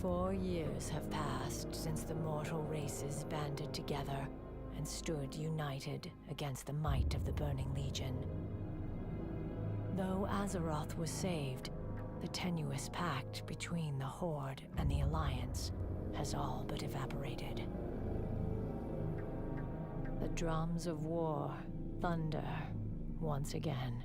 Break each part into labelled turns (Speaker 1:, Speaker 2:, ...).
Speaker 1: 4 years have passed since the mortal races banded together and stood united against the might of the Burning Legion. Though Azeroth was saved, the tenuous pact between the Horde and the Alliance has all but evaporated. The drums of war thunder once again.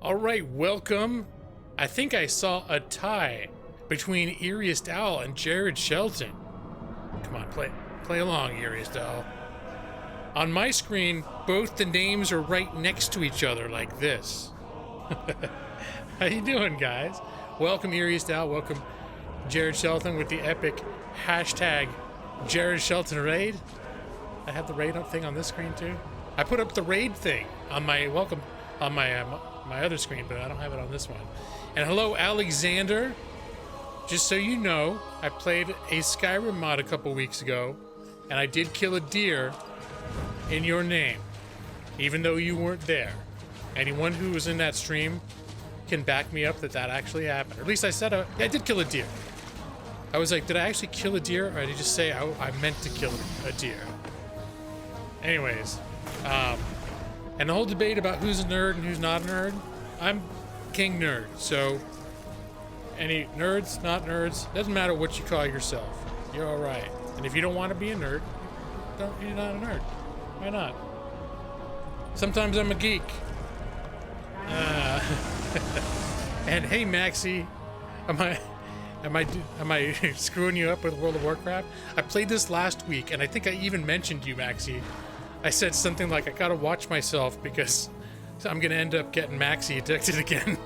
Speaker 2: All right, welcome. I think I saw a tie between Eeriest Owl and Jared Shelton. Come on, play along, Eeriest Owl. On my screen, both the names are right next to each other like this. How you doing, guys? Welcome, Eeriest Owl. Welcome, Jared Shelton, with the epic hashtag Jared Shelton raid. I have the raid thing on this screen too. I put up the raid thing on my welcome on my other screen, but I don't have it on this one. And hello, Alexander. Just so you know, I played a Skyrim mod a couple weeks ago, and I did kill a deer in your name, even though you weren't there. Anyone who was in that stream can back me up that that actually happened. Or at least I said I did kill a deer. I was like, did I actually kill a deer, or did I just say I meant to kill a deer? Anyways, and the whole debate about who's a nerd and who's not a nerd, I'm king nerd. So any nerds, not nerds, doesn't matter what you call yourself. You're all right. And if you don't want to be a nerd, you're not a nerd. Why not? Sometimes I'm a geek. And hey, Maxie, am I screwing you up with World of Warcraft? I played this last week, and I think I even mentioned you, Maxie. I said something like, I gotta watch myself because I'm gonna end up getting Maxie addicted again.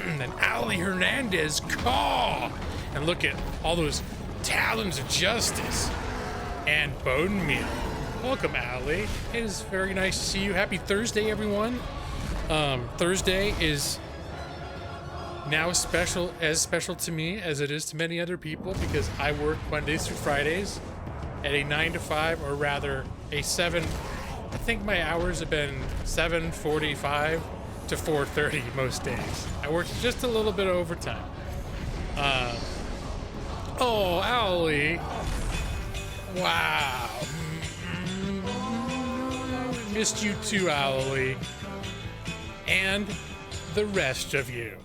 Speaker 2: And Ali Hernandez, caw! And look at all those talons of justice and bone meal. Welcome, Ali. It is very nice to see you. Happy Thursday, everyone. Thursday is now as special to me as it is to many other people because I work Mondays through Fridays at a 9 to 5, or rather a 7. I think my hours have been 7:45 to 4:30 most days. I work just a little bit of overtime. Oh, Owlie. Wow. missed you too, Owlie. And the rest of you.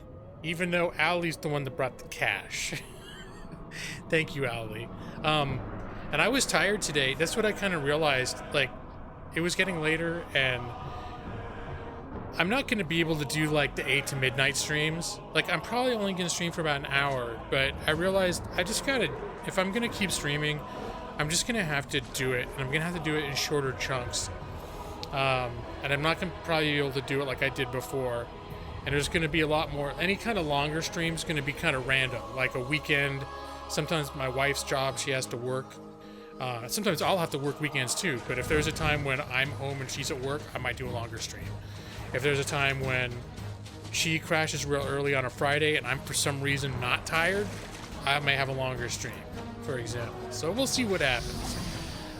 Speaker 2: Even though Owlie's the one that brought the cash. Thank you, Owlie. And I was tired today. That's what I kind of realized. Like, it was getting later, and I'm not going to be able to do, like, the 8 to midnight streams. Like, I'm probably only going to stream for about an hour, but I realized I just got to, if I'm going to keep streaming, I'm just going to have to do it, and I'm going to have to do it in shorter chunks. And I'm not going to probably be able to do it like I did before. And there's going to be a lot more, any kind of longer stream is going to be kind of random, like a weekend. Sometimes my wife's job, she has to work. Sometimes I'll have to work weekends too, but if there's a time when I'm home and she's at work, I might do a longer stream. If there's a time when she crashes real early on a Friday and I'm for some reason not tired, I may have a longer stream, for example. So we'll see what happens.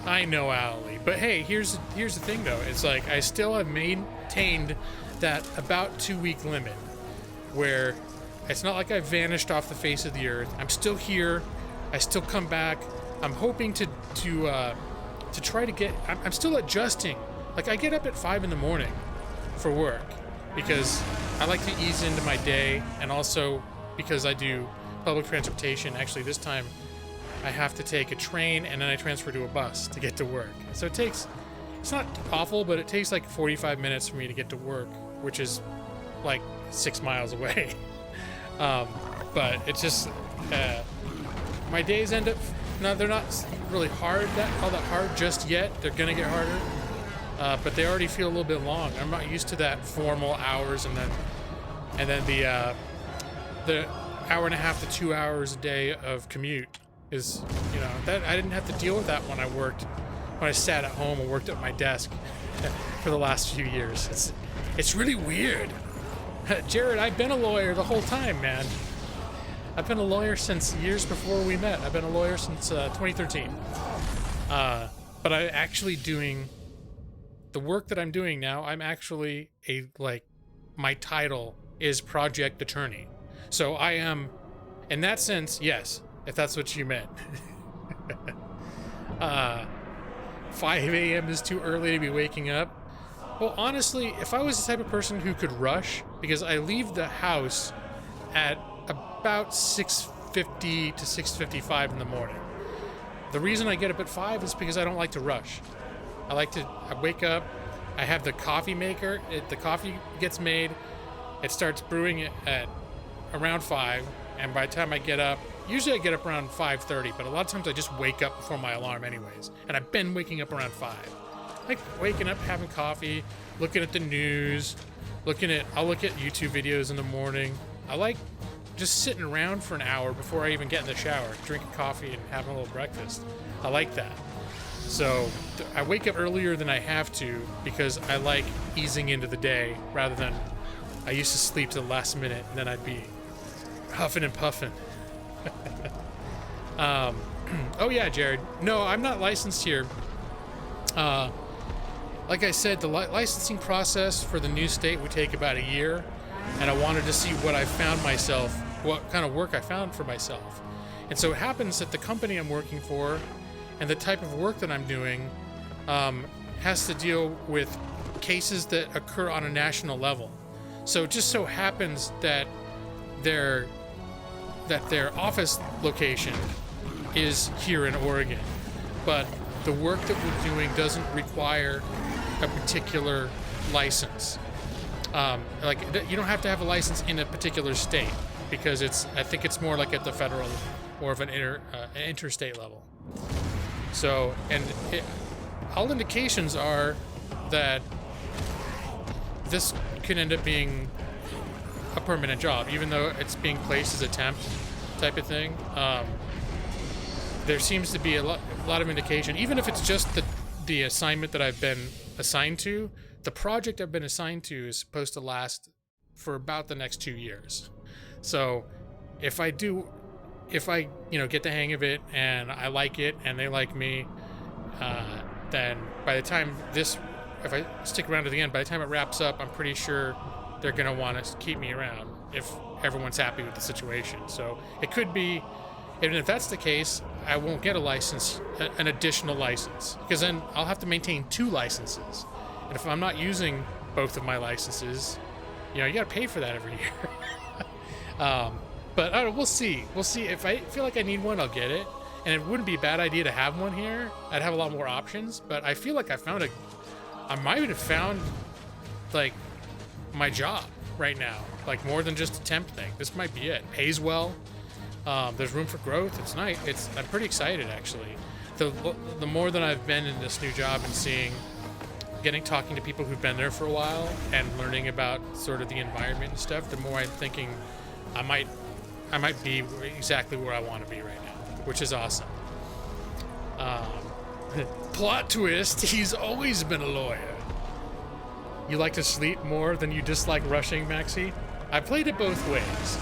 Speaker 2: I know, Owlie. But hey, here's the thing though. It's like I still have maintained that about 2-week limit where it's not like I vanished off the face of the earth. I'm still here. I still come back. I'm hoping to try to get. I'm still adjusting. Like I get up at 5 in the morning for work because I like to ease into my day, and also because I do public transportation. Actually, this time I have to take a train and then I transfer to a bus to get to work. So it's not awful, but it takes like 45 minutes for me to get to work, which is like 6 miles away. But it's just my days end up. No, they're not really all that hard just yet. They're gonna get harder, but they already feel a little bit long. I'm not used to that formal hours, and then the hour and a half to 2 hours a day of commute is, that I didn't have to deal with that when I sat at home and worked at my desk for the last few years. It's really weird. Jared, I've been a lawyer the whole time, man. I've been a lawyer since years before we met. I've been a lawyer since 2013. But I'm actually doing the work that I'm doing now. I'm actually my title is project attorney. So I am, in that sense, yes, if that's what you meant. 5 a.m. is too early to be waking up. Well, honestly, if I was the type of person who could rush, because I leave the house at about 6:50 to 6:55 in the morning. The reason I get up at 5 is because I don't like to rush. I wake up, I have the coffee maker, the coffee gets made, it starts brewing at around 5, and by the time I get up, usually I get up around 5:30, but a lot of times I just wake up before my alarm anyways, and I've been waking up around 5. Like waking up, having coffee, looking at the news, I'll look at YouTube videos in the morning. I like just sitting around for an hour before I even get in the shower, drinking coffee and having a little breakfast. I like that. So I wake up earlier than I have to because I like easing into the day rather than I used to sleep to the last minute and then I'd be huffing and puffing. Oh yeah, Jared. No, I'm not licensed here. Like I said, the licensing process for the new state would take about a year, and I wanted to see what kind of work I found for myself. And so it happens that the company I'm working for and the type of work that I'm doing has to deal with cases that occur on a national level. So it just so happens that their office location is here in Oregon, but the work that we're doing doesn't require a particular license. You don't have to have a license in a particular state because I think it's more like at the federal or of an interstate level. So, all indications are that this could end up being a permanent job, even though it's being placed as a temp type of thing. There seems to be a lot of indication, even if it's just the assignment that I've been assigned to. The project I've been assigned to is supposed to last for about the next 2 years. So if I get the hang of it and I like it and they like me, then by the time if I stick around to the end, by the time it wraps up, I'm pretty sure they're going to want to keep me around if everyone's happy with the situation. So it could be, and if that's the case, I won't get a license, an additional license, because then I'll have to maintain 2 licenses. And if I'm not using both of my licenses, you know, you gotta pay for that every year. But I don't know, we'll see. We'll see. If I feel like I need one, I'll get it. And it wouldn't be a bad idea to have one here. I'd have a lot more options, but I feel like I might have found, like, my job right now. Like, more than just a temp thing. This might be it. Pays well. There's room for growth. It's nice. I'm pretty excited, actually. The more that I've been in this new job and talking to people who've been there for a while and learning about sort of the environment and stuff, the more I'm thinking I might be exactly where I want to be right now, which is awesome. Plot twist, he's always been a lawyer. You like to sleep more than you dislike rushing, Maxie? I played it both ways.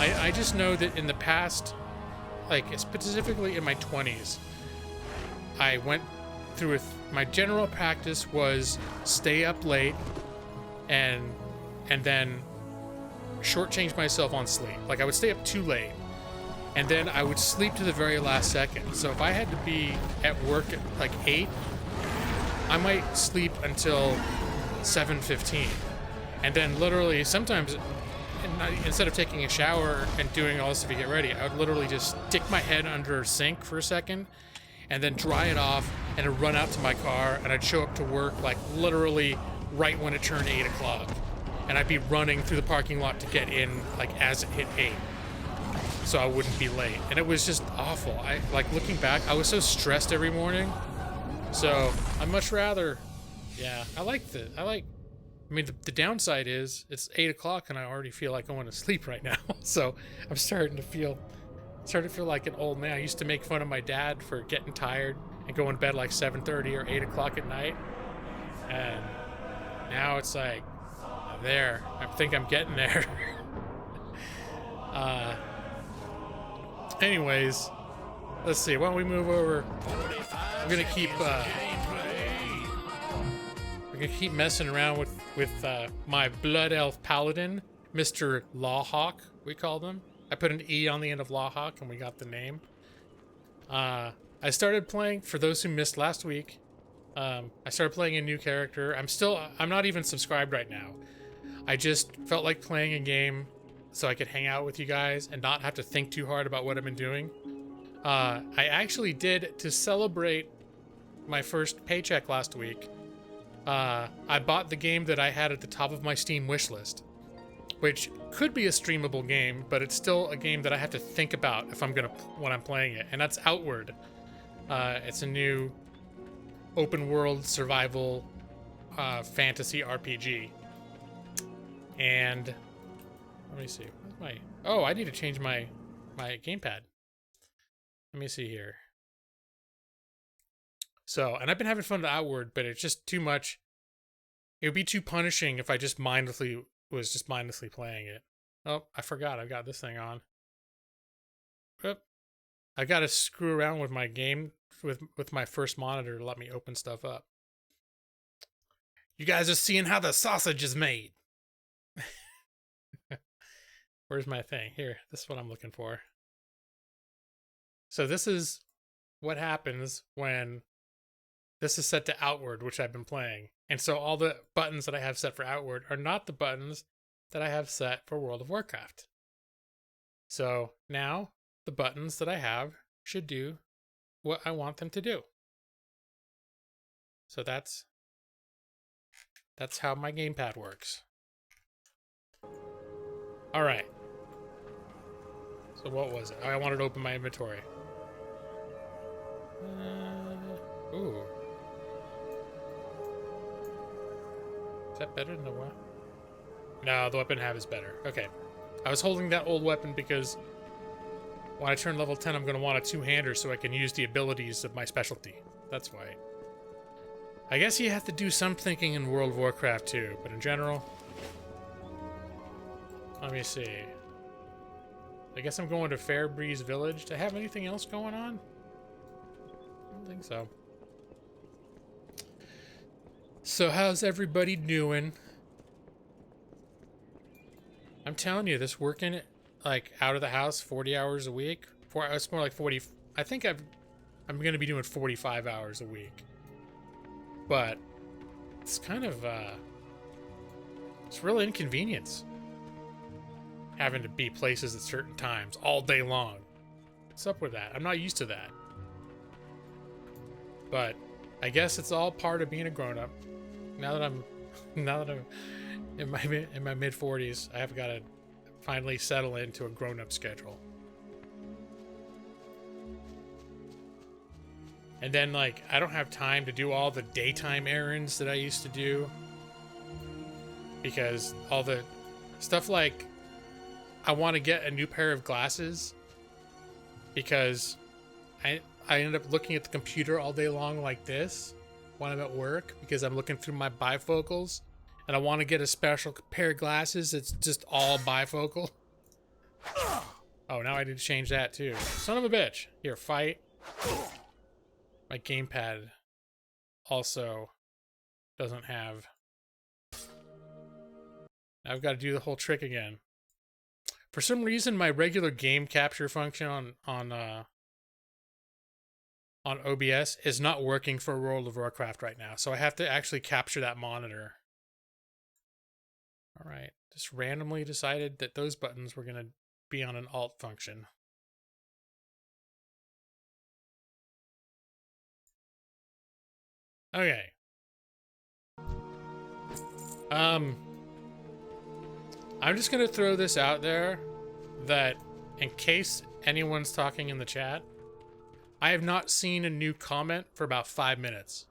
Speaker 2: I just know that in the past, like specifically in my 20s, I went through my general practice was stay up late and then shortchange myself on sleep. Like I would stay up too late and then I would sleep to the very last second. So if I had to be at work at like 8, I might sleep until 7:15. And then literally sometimes instead of taking a shower and doing all this stuff to get ready, I would literally just stick my head under a sink for a second and then dry it off and I'd run out to my car and I'd show up to work like literally right when it turned 8 o'clock. And I'd be running through the parking lot to get in like as it hit 8 so I wouldn't be late. And it was just awful. I like looking back, I was so stressed every morning. So I'd much rather, yeah, I mean, the downside is it's 8 o'clock and I already feel like I want to sleep right now. So I'm starting to feel like an old man. I used to make fun of my dad for getting tired and going to bed like 7:30 or 8 o'clock at night. And now it's like, there. I think I'm getting there. Anyways, let's see. Why don't we move over? I'm gonna keep messing around with my blood elf paladin, Mr. Lawhawk. We called him. I put an E on the end of Lawhawk, and we got the name. I started playing. For those who missed last week, I started playing a new character. I'm not even subscribed right now. I just felt like playing a game so I could hang out with you guys and not have to think too hard about what I've been doing. I actually did, to celebrate my first paycheck last week, I bought the game that I had at the top of my Steam wishlist, which could be a streamable game, but it's still a game that I have to think about when I'm playing it, and that's Outward. It's a new open world survival fantasy RPG. And let me see. I need to change my gamepad. Let me see here. So, and I've been having fun with Outward, but it's just too much. It would be too punishing if I just mindlessly playing it. Oh, I forgot I've got this thing on. Oop. I got to screw around with my game with my first monitor to let me open stuff up. You guys are seeing how the sausage is made. Where's my thing? Here, this is what I'm looking for. So this is what happens when this is set to Outward, which I've been playing. And so all the buttons that I have set for Outward are not the buttons that I have set for World of Warcraft. So now the buttons that I have should do what I want them to do. So that's how my gamepad works. All right. So what was it? I wanted to open my inventory. Ooh. Is that better than the weapon? No, the weapon I have is better. Okay. I was holding that old weapon because when I turn level 10, I'm going to want a two-hander so I can use the abilities of my specialty. That's why. I guess you have to do some thinking in World of Warcraft too, but in general... Let me see. I guess I'm going to Fairbreeze Village. Do I have anything else going on? I don't think so. So how's everybody doing? I'm telling you, this working like out of the house 40 hours a week. It's more like 40. I think I'm going to be doing 45 hours a week. But It's kind of, it's real inconvenience. Having to be places at certain times all day long. What's up with that? I'm not used to that. But I guess it's all part of being a grown-up. Now that I'm in my mid 40s, I have got to finally settle into a grown-up schedule. And then, like, I don't have time to do all the daytime errands that I used to do. Because all the stuff like, I want to get a new pair of glasses. Because I end up looking at the computer all day long like this when I'm at work. Because I'm looking through my bifocals. And I want to get a special pair of glasses that's just all bifocal. Oh, now I need to change that too. Son of a bitch. Here, fight. My gamepad also doesn't have. Now I've got to do the whole trick again. For some reason, my regular game capture function on OBS is not working for World of Warcraft right now, so I have to actually capture that monitor. All right, just randomly decided that those buttons were gonna be on an alt function. Okay. I'm just gonna throw this out there that in case anyone's talking in the chat, I have not seen a new comment for about 5 minutes.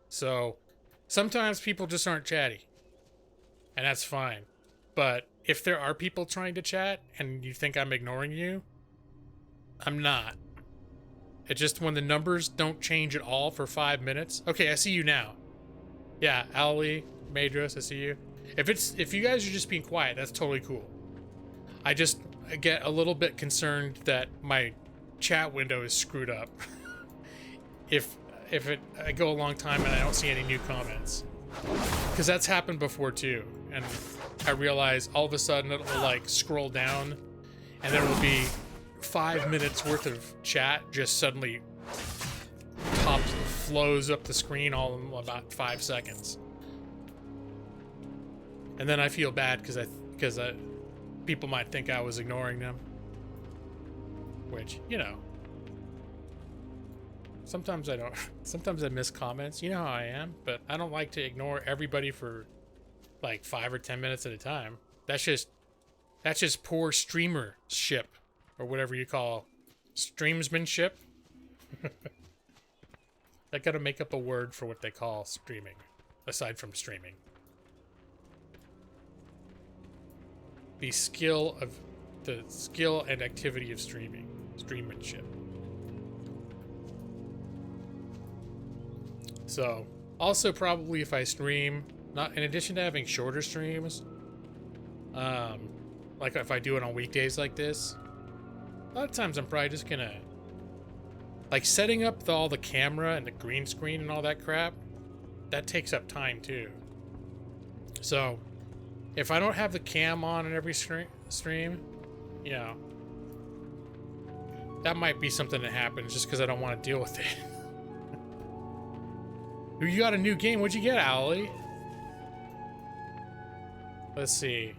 Speaker 2: So sometimes people just aren't chatty, and that's fine. But if there are people trying to chat and you think I'm ignoring you, I'm not. It just, when the numbers don't change at all for 5 minutes. Okay, I see you now. Yeah, Ali, Madros, I see you. If you guys are just being quiet, that's totally cool. I just get a little bit concerned that my chat window is screwed up. if I go a long time and I don't see any new comments. Because that's happened before too. And I realize all of a sudden it'll like scroll down and there will be 5 minutes worth of chat just suddenly flows up the screen all in about 5 seconds. And then I feel bad because people might think I was ignoring them. Which, you know, sometimes I don't. Sometimes I miss comments. You know how I am, but I don't like to ignore everybody for like 5 or 10 minutes at a time. That's just poor streamership. Or whatever you call streamsmanship. I gotta make up a word for what they call streaming, aside from streaming. The skill and activity of streaming. Streammanship. So, also probably if I stream, not in addition to having shorter streams, like if I do it on weekdays like this, a lot of times I'm probably just gonna, like, setting up all the camera and the green screen and all that crap, that takes up time too. So, if I don't have the cam on in every stream, you know, that might be something that happens just because I don't want to deal with it. You got a new game. What'd you get, Owly? Let's see.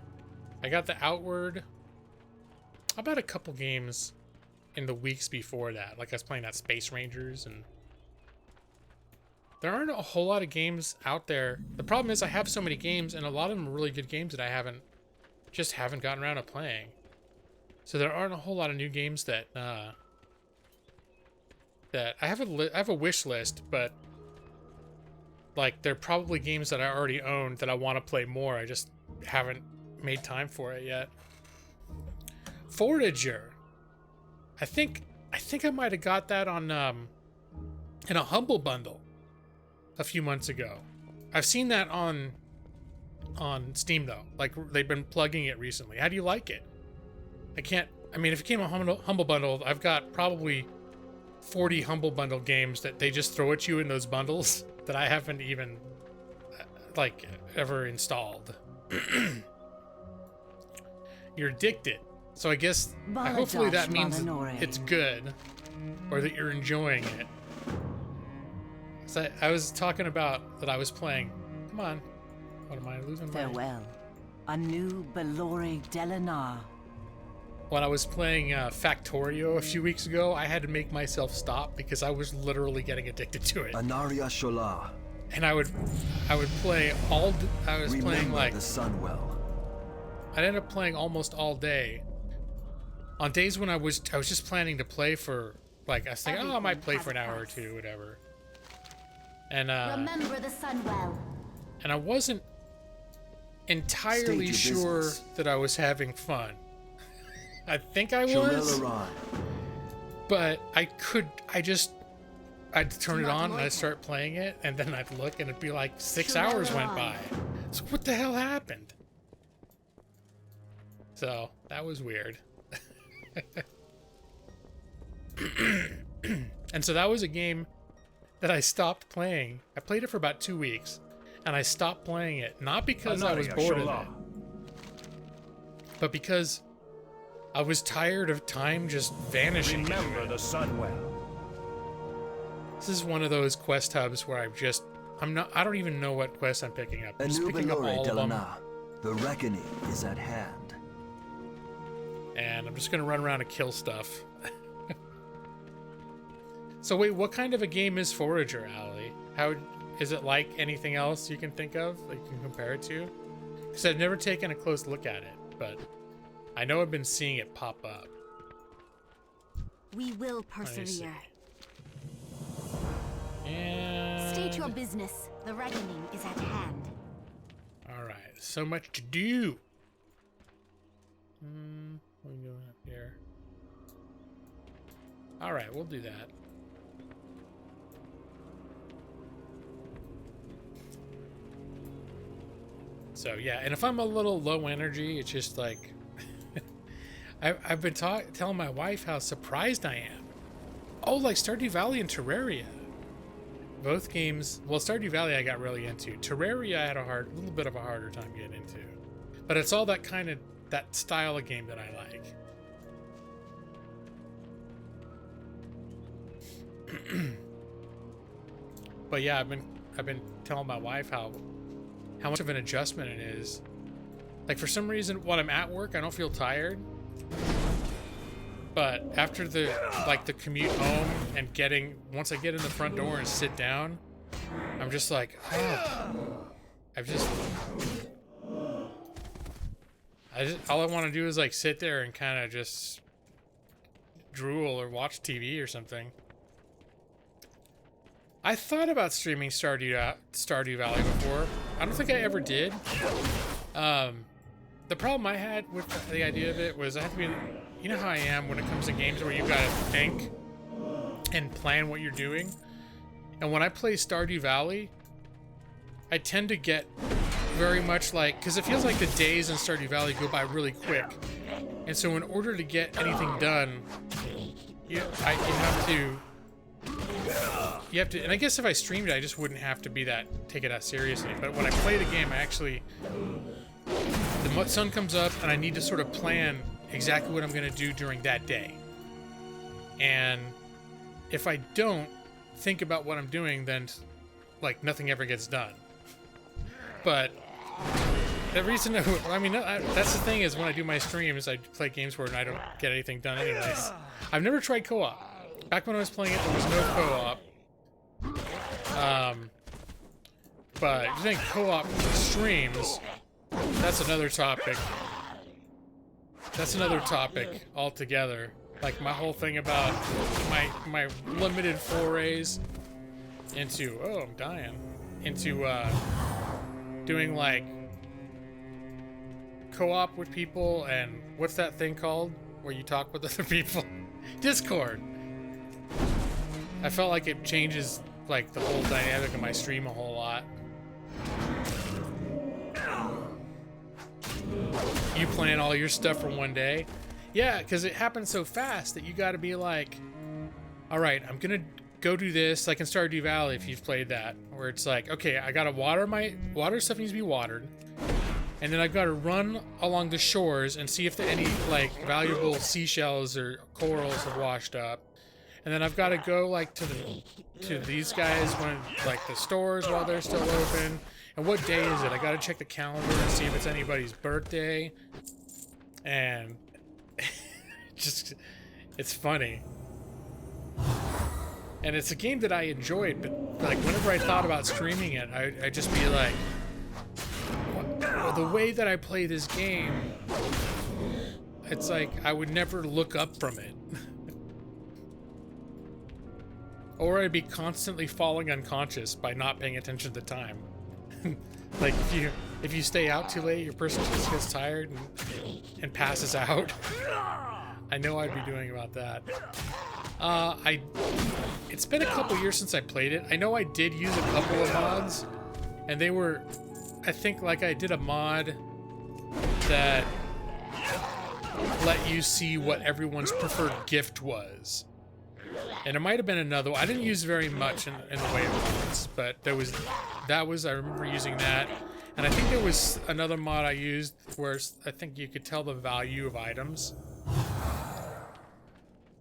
Speaker 2: I got the Outward. How about a couple games in the weeks before that? Like I was playing that Space Rangers, and there aren't a whole lot of games out there. The problem is I have so many games, and a lot of them are really good games that I haven't gotten around to playing. So there aren't a whole lot of new games that I have a wish list, but like they're probably games that I already own that I want to play more. I just haven't made time for it yet. Forager. I think I might have got that on in a Humble Bundle a few months ago. I've seen that on Steam though. Like they've been plugging it recently. How do you like it? I mean, if it came on Humble Bundle, I've got probably 40 Humble Bundle games that they just throw at you in those bundles that I haven't even like ever installed. You're addicted. So I guess hopefully that means it's good or that you're enjoying it. So I was talking about that I was playing. Come on. What am I losing my...
Speaker 3: Farewell. A new Belore Delanar.
Speaker 2: When I was playing Factorio a few weeks ago, I had to make myself stop because I was literally getting addicted to it.
Speaker 4: Anaria Shola.
Speaker 2: And I would play all... I was playing like...
Speaker 4: the Sunwell.
Speaker 2: I ended up playing almost all day. On days when I was just planning to play for... Like, I was thinking, oh, I might play for an hour or two, whatever. And,
Speaker 5: Remember the Sunwell.
Speaker 2: And I wasn't entirely sure that I was having fun. I think I was. But I'd turn it on and I'd start playing it, and then I'd look and it'd be like 6 hours went by. So what the hell happened? So that was weird. And so that was a game that I stopped playing. I played it for about 2 weeks, and I stopped playing it, not because I was bored of it, but because I was tired of time just vanishing.
Speaker 6: Remember the Sunwell.
Speaker 2: This is one of those quest hubs where I don't even know what quest I'm picking up. I'm just picking up all of them.
Speaker 4: The reckoning is at hand.
Speaker 2: And I'm just gonna run around and kill stuff. So wait, what kind of a game is Forager, Allie? How is it like anything else you can think of that you can compare it to? Because I've never taken a close look at it, but I know I've been seeing it pop up.
Speaker 5: We will persevere.
Speaker 2: And...
Speaker 5: State your business. The reckoning is at hand.
Speaker 2: Alright, so much to do. What are we doing up here? Alright, we'll do that. So yeah, and if I'm a little low energy, it's just like I've been telling my wife how surprised I am. Oh, like Stardew Valley and Terraria. Both games, well, Stardew Valley I got really into. Terraria I had a little bit of a harder time getting into. But it's all that style of game that I like. But yeah, I've been telling my wife how much of an adjustment it is. Like, for some reason, when I'm at work, I don't feel tired. But after the commute home and once I get in the front door and sit down, I'm just like, oh, all I want to do is like sit there and kind of just drool or watch TV or something. I thought about streaming Stardew Valley before. I don't think I ever did. The problem I had with the idea of it was I have to be, you know how I am when it comes to games where you gotta think and plan what you're doing. And when I play Stardew Valley, I tend to get very much like, because it feels like the days in Stardew Valley go by really quick. And so in order to get anything done, you have to, and I guess if I streamed it, I just wouldn't have to take it that seriously. But when I play the game, the sun comes up and I need to sort of plan exactly what I'm going to do during that day. And if I don't think about what I'm doing, then like nothing ever gets done. But the reason, that's the thing is when I do my streams, I play games where I don't get anything done anyways. I've never tried co-op. Back when I was playing it, there was no co-op. But I think co-op streams, that's another topic. That's another topic altogether. Like my whole thing about my limited forays into, oh, I'm dying, into doing like co-op with people, and what's that thing called where you talk with other people? Discord. I felt like it changes like the whole dynamic of my stream a whole lot. You plan all your stuff for one day. Yeah, because it happens so fast that you got to be like, all right, I'm going to go do this. Like in Stardew Valley, if you've played that, where it's like, okay, I got to water stuff needs to be watered. And then I've got to run along the shores and see if any like valuable seashells or corals have washed up. And then I've got to go like to these guys when like the stores while they're still open. And what day is it? I got to check the calendar and see if it's anybody's birthday. And just, it's funny. And it's a game that I enjoyed, but like whenever I thought about streaming it, I'd just be like, the way that I play this game, it's like I would never look up from it. Or I'd be constantly falling unconscious by not paying attention to the time. Like if you stay out too late, your person just gets tired and passes out. I know I'd be doing about that. It's been a couple years since I played it. I know I did use a couple of mods, and they were, I think, like I did a mod that let you see what everyone's preferred gift was. And it might have been another one. I didn't use very much in the way of mods, but that was I remember using that. And I think there was another mod I used where I think you could tell the value of items.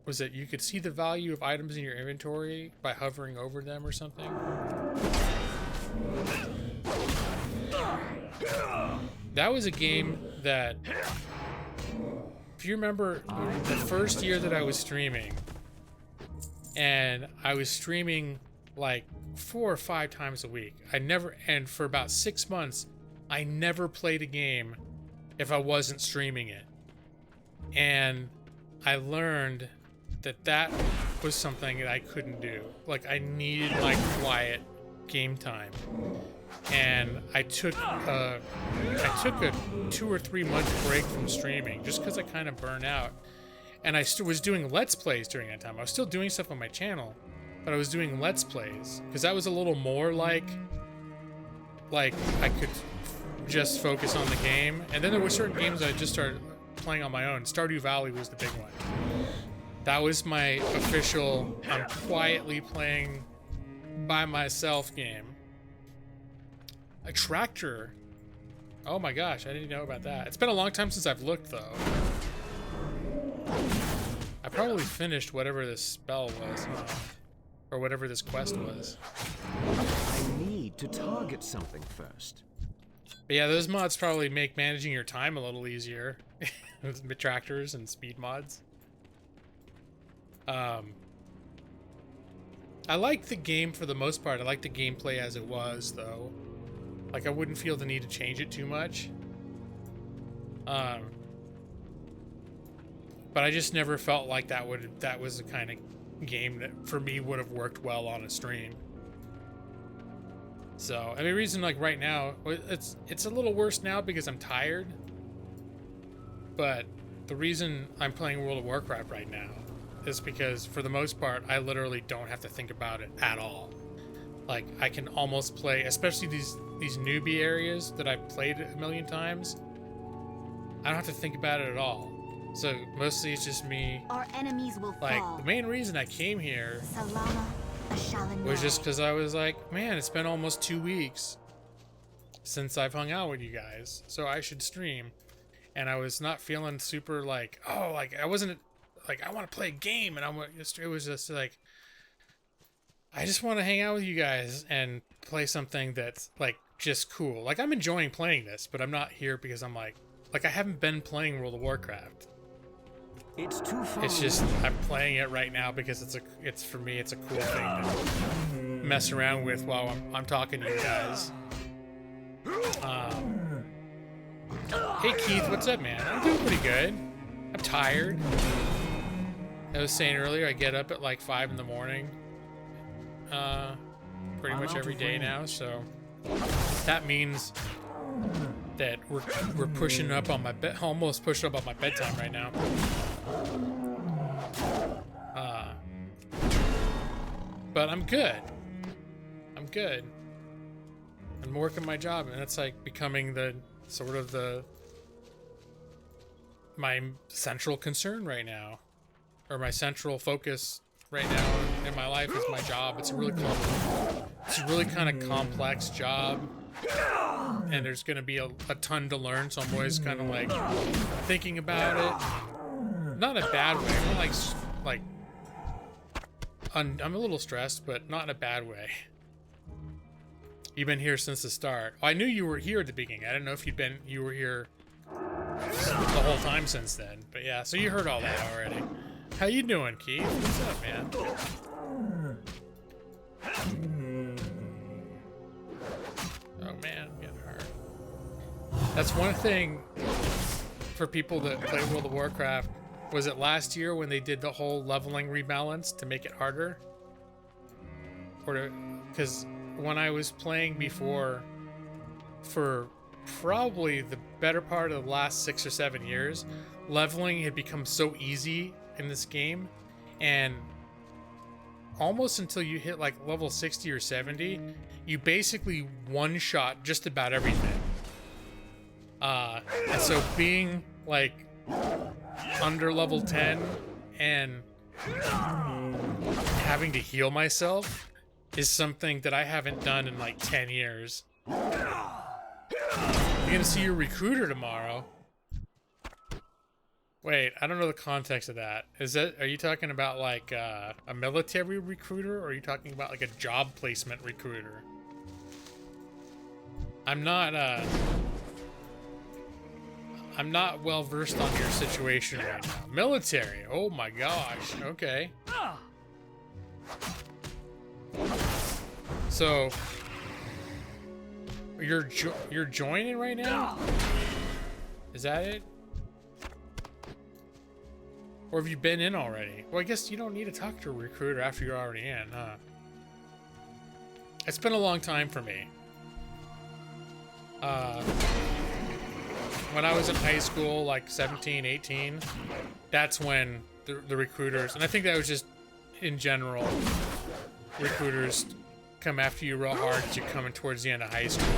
Speaker 2: Was it you could see the value of items in your inventory by hovering over them or something? That was a game that, if you remember the first year that I was streaming, and I was streaming like 4 or 5 times a week. And for about 6 months, I never played a game if I wasn't streaming it. And I learned that was something that I couldn't do. Like, I needed my quiet game time. And I took a 2 or 3 month break from streaming just because I kind of burned out. And I was doing Let's Plays during that time. I was still doing stuff on my channel, but I was doing Let's Plays because that was a little more like I could just focus on the game. And then there were certain games I just started playing on my own. Stardew Valley was the big one. That was my official, I'm quietly playing by myself game. A tractor. Oh my gosh, I didn't know about that. It's been a long time since I've looked though. I probably finished whatever this spell was, or whatever this quest was.
Speaker 6: I need to target something first.
Speaker 2: But yeah, those mods probably make managing your time a little easier. With tractors and speed mods. I like the game for the most part. I like the gameplay as it was, though. Like, I wouldn't feel the need to change it too much. But I just never felt like that was the kind of game that for me would have worked well on a stream. So, I mean, the reason like right now, it's a little worse now because I'm tired. But the reason I'm playing World of Warcraft right now is because for the most part, I literally don't have to think about it at all. Like, I can almost play, especially these newbie areas that I've played a million times. I don't have to think about it at all. So mostly it's just me.
Speaker 5: Our enemies will
Speaker 2: like
Speaker 5: fall.
Speaker 2: the main reason I came here
Speaker 5: Salama, Ashalana.
Speaker 2: was just because I was like, man, it's been almost 2 weeks since I've hung out with you guys, so I should stream. And I was not feeling super like, oh, like I wasn't like I want to play a game, and it was just like I just want to hang out with you guys and play something that's like just cool. Like, I'm enjoying playing this, but I'm not here because I'm like I haven't been playing World of Warcraft.
Speaker 6: It's too far.
Speaker 2: It's just I'm playing it right now because it's for me it's a cool thing to mess around with while I'm talking to you guys. Hey Keith, what's up, man? I'm doing pretty good. I'm tired. I was saying earlier I get up at like 5 in the morning. Pretty much every day now, so that means that we're pushing up on my bed, almost pushing up on my bedtime right now. But I'm good. I'm good. I'm working my job, and it's like becoming the sort of my central concern right now, or my central focus right now in my life is my job. It's a really kind of complex job, and there's going to be a ton to learn. So I'm always kind of like thinking about it, not in a bad way, but like I'm a little stressed, but not in a bad way. You've been here since the start. Oh, I knew you were here at the beginning. I didn't know if you were here the whole time since then. But yeah, so you heard all that already. How you doing, Keith? What's up, man? Oh man, I'm getting hurt. That's one thing for people that play World of Warcraft. Was it last year when they did the whole leveling rebalance to make it harder? Or because when I was playing before, for probably the better part of the last 6 or 7 years, leveling had become so easy in this game, and almost until you hit like level 60 or 70, you basically one-shot just about everything. And so being like under level 10 and having to heal myself is something that I haven't done in like 10 years. You're gonna see your recruiter tomorrow. Wait, I don't know the context of that. Are you talking about like a military recruiter, or are you talking about like a job placement recruiter? I'm not well versed on your situation right now. Military, oh my gosh, okay. So you're joining right now? Is that it? Or have you been in already? Well, I guess you don't need to talk to a recruiter after you're already in, huh? It's been a long time for me. When I was in high school, like 17, 18, that's when the recruiters, and I think that was just in general, recruiters come after you real hard because you're coming towards the end of high school.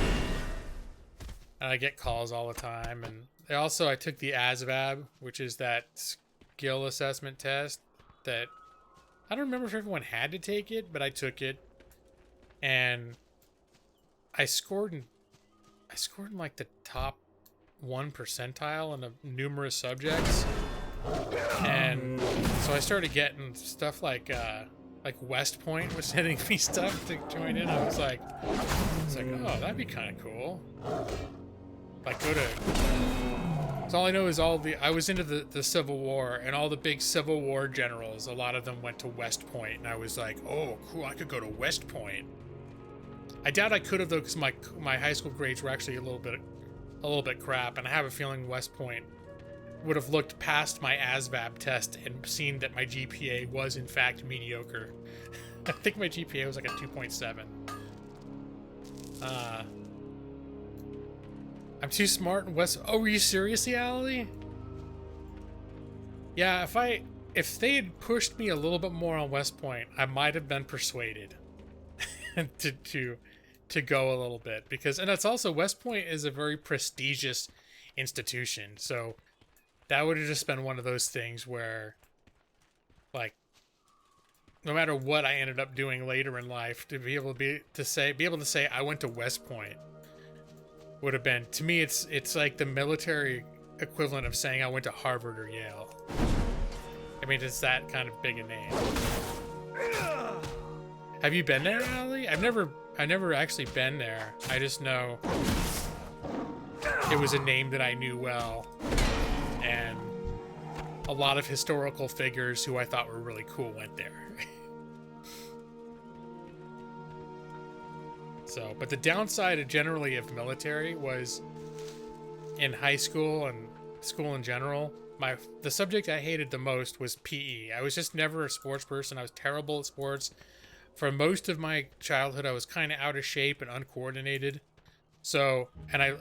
Speaker 2: And I get calls all the time. And I took the ASVAB, which is that skill assessment test that I don't remember if everyone had to take it, but I took it. And I scored in like the top 1 percentile in numerous subjects. And so I started getting stuff like West Point was sending me stuff to join in. I was like, oh, that'd be kind of cool. Like so all I know is I was into the Civil War, and all the big Civil War generals, a lot of them went to West Point, and I was like, oh, cool, I could go to West Point. I doubt I could have though, because my high school grades were actually a little bit crap, and I have a feeling West Point would have looked past my ASVAB test and seen that my GPA was in fact mediocre. I think my GPA was like a 2.7. I'm too smart in West. Oh, were you seriously, Allie? Yeah, if they had pushed me a little bit more on West Point, I might have been persuaded to go a little bit, and that's also, West Point is a very prestigious institution, so that would have just been one of those things where, like, no matter what I ended up doing later in life, to be able to say I went to West Point would have been, to me, it's like the military equivalent of saying I went to Harvard or Yale. I mean, it's that kind of big a name. Have you been there, Allie? I've never actually been there. I just know it was a name that I knew well, and a lot of historical figures who I thought were really cool went there. So, but the downside generally of military was, in high school and school in general, the subject I hated the most was PE. I was just never a sports person. I was terrible at sports. For most of my childhood, I was kind of out of shape and uncoordinated. So, and I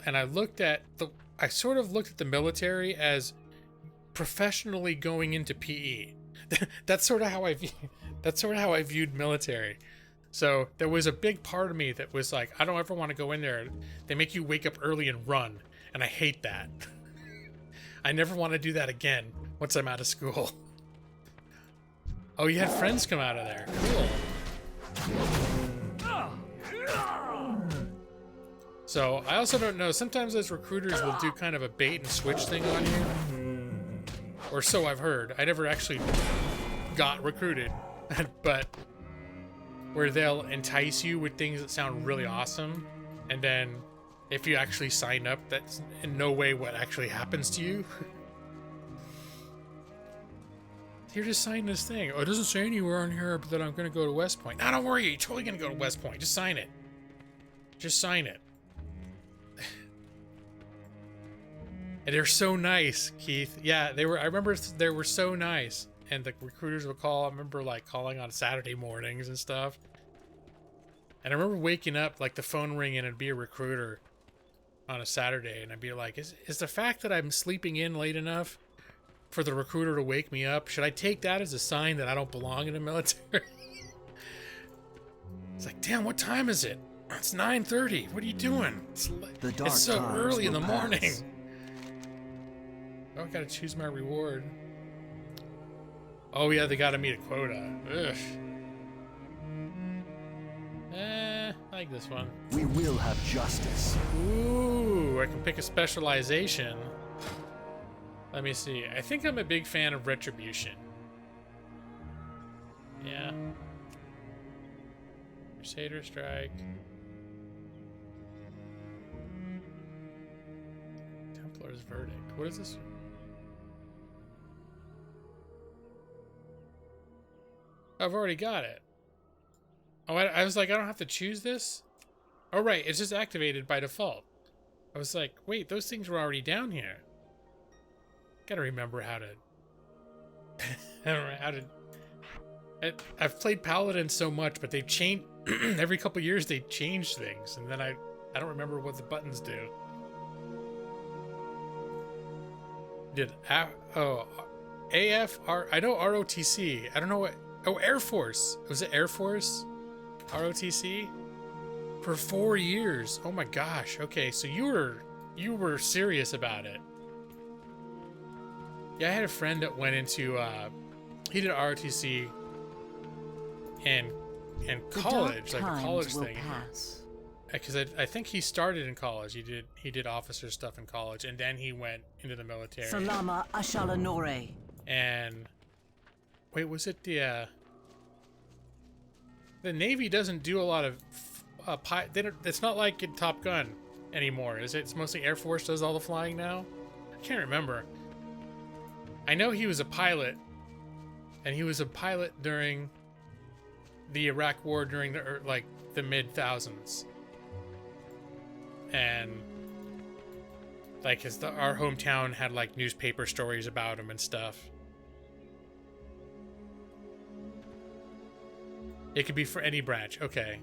Speaker 2: sort of looked at the military as professionally going into PE. That's sort of how I viewed military. So there was a big part of me that was like, I don't ever want to go in there. They make you wake up early and run, and I hate that. I never want to do that again once I'm out of school. Oh, you had friends come out of there. Cool. So I also don't know, sometimes those recruiters will do kind of a bait and switch thing on you. Or so I've heard. I never actually got recruited, but where they'll entice you with things that sound really awesome, and then if you actually sign up, that's in no way what actually happens to you. You're just signing this thing. Oh, it doesn't say anywhere on here that I'm going to go to West Point. No, don't worry. You're totally going to go to West Point. Just sign it. Just sign it. And they're so nice, Keith. Yeah, they were. I remember they were so nice. And the recruiters would call. I remember like calling on Saturday mornings and stuff. And I remember waking up, like the phone ringing, and it'd be a recruiter on a Saturday, and I'd be like, "Is the fact that I'm sleeping in late enough for the recruiter to wake me up? Should I take that as a sign that I don't belong in the military?" It's like, damn, what time is it? It's 9:30. What are you doing? It's so early in the morning. Oh, I gotta choose my reward. Oh yeah, they gotta meet a quota. Ugh. I like this one.
Speaker 4: We will have justice.
Speaker 2: Ooh, I can pick a specialization. Let me see. I think I'm a big fan of retribution. Yeah. Crusader strike. Templar's verdict. What is this? I've already got it. Oh, I was like, I don't have to choose this? Oh, right. It's just activated by default. I was like, wait, those things were already down here. Gotta remember how to... I don't know how to... I've played Paladin so much, but they've changed... every couple years they change things, and then I don't remember what the buttons do. AFR... I know ROTC. I don't know what... Oh, Air Force. Was it Air Force? ROTC? For 4 years. Oh my gosh. Okay, so you were serious about it. Yeah, I had a friend that went into he did ROTC in college, like a college thing. Because I think he started in college. He did officer stuff in college, and then he went into the military.
Speaker 3: Salama Ashalanore.
Speaker 2: And wait, was it the Navy doesn't do a lot of it's not like in Top Gun anymore, is it? It's mostly Air Force does all the flying now. I can't remember. I know he was a pilot, and he was a pilot during the Iraq War during the mid-thousands, and like our hometown had like newspaper stories about him and stuff. It could be for any branch. Okay.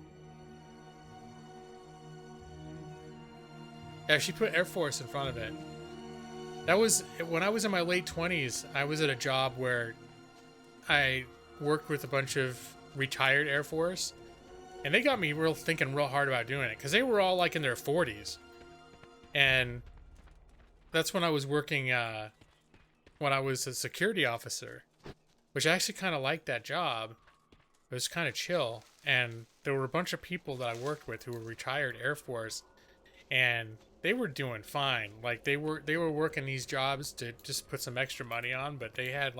Speaker 2: Yeah, she put Air Force in front of it. That was when I was in my late 20s. I was at a job where I worked with a bunch of retired Air Force, and they got me thinking real hard about doing it because they were all like in their 40s, and that's when I was working when I was a security officer, which I actually kind of liked that job. It was kind of chill, and there were a bunch of people that I worked with who were retired Air Force, and they were doing fine. Like they were working these jobs to just put some extra money on, but they had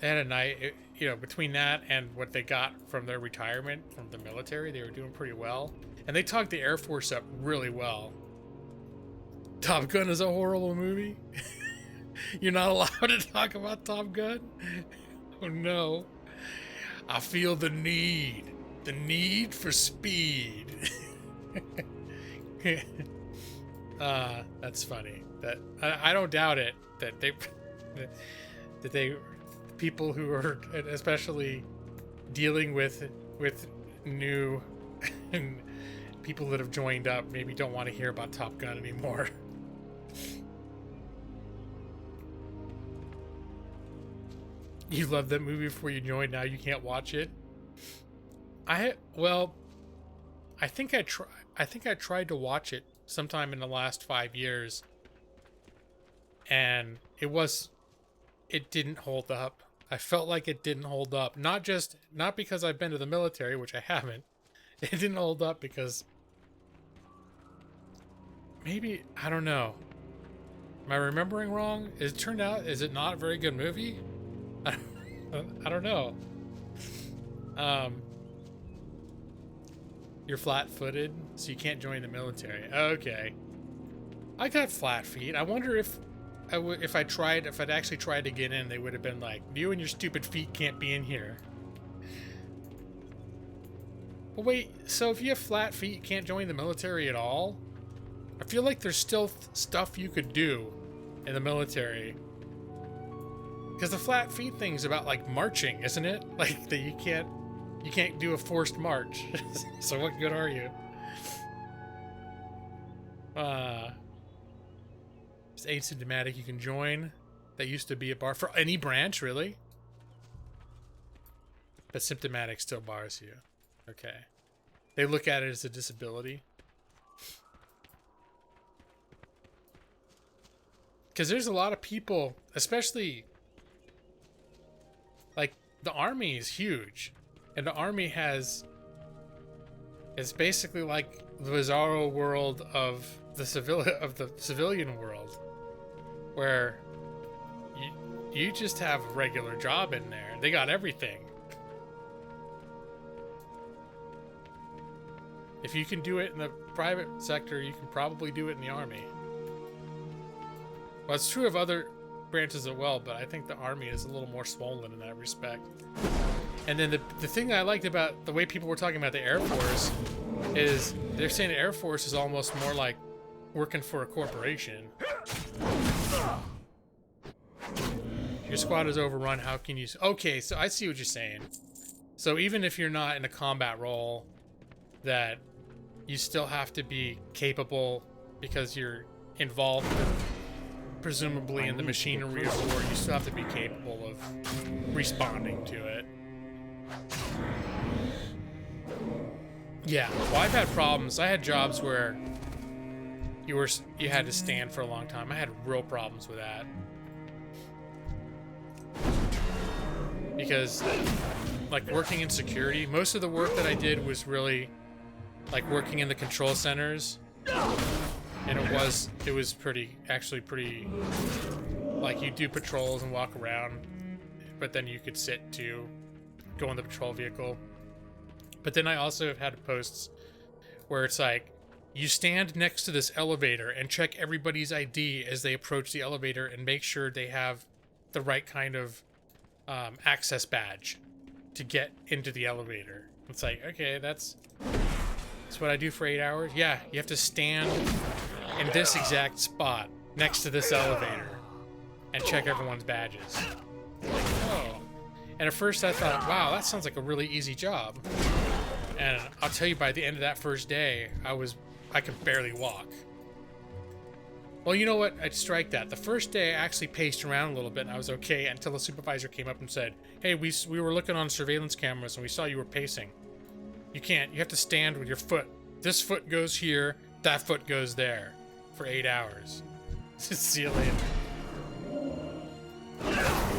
Speaker 2: a night, between that and what they got from their retirement from the military, they were doing pretty well, and they talked the Air Force up really well. Top Gun is a horrible movie. You're not allowed to talk about Top Gun. Oh no. I feel the need for speed. That's funny. That I don't doubt it. That they people who are especially dealing with new and people that have joined up maybe don't want to hear about Top Gun anymore. You loved that movie before you joined, now you can't watch it? I think I tried to watch it sometime in the last 5 years, and it didn't hold up. I felt like it didn't hold up. Not because I've been to the military, which I haven't. It didn't hold up because maybe, I don't know. Am I remembering wrong? Is it not a very good movie? I don't know. You're flat-footed, so you can't join the military. Okay. I got flat feet. I wonder if I'd actually tried to get in, they would have been like, you and your stupid feet can't be in here. Well, wait, so if you have flat feet, you can't join the military at all? I feel like there's still stuff you could do in the military. Because the flat feet thing's about, like, marching, isn't it? Like, that you can't do a forced march. So what good are you? It's asymptomatic, you can join. That used to be a bar for any branch, really? But symptomatic still bars you. Okay. They look at it as a disability. Because there's a lot of people, especially, like, the army is huge. And the army it's basically like the bizarro world of the civilian world, where you just have a regular job in there. They got everything. If you can do it in the private sector, you can probably do it in the army. Well, it's true of other branches as well, but I think the army is a little more swollen in that respect. And then the thing that I liked about the way people were talking about the Air Force is they're saying the Air Force is almost more like working for a corporation. Your squad is overrun, how can you... Okay, so I see what you're saying. So even if you're not in a combat role, that you still have to be capable because you're involved presumably in the machinery of war, you still have to be capable of responding to it. Yeah, well, I've had problems. I had jobs where you had to stand for a long time. I had real problems with that. Because, like, working in security, most of the work that I did was really, like, working in the control centers. And it was actually pretty, like, you do patrols and walk around, but then you could sit to go in the patrol vehicle. But then I also have had posts where it's like, you stand next to this elevator and check everybody's ID as they approach the elevator and make sure they have the right kind of access badge to get into the elevator. It's like, okay, that's what I do for 8 hours. Yeah, you have to stand in this exact spot next to this elevator and check everyone's badges. Oh. And at first I thought, wow, that sounds like a really easy job. And I'll tell you, by the end of that first day, I could barely walk. Well, you know what? I'd strike that. The first day I actually paced around a little bit and I was okay until the supervisor came up and said, hey, we were looking on surveillance cameras and we saw you were pacing. You have to stand with your foot. This foot goes here, that foot goes there for 8 hours. See you later.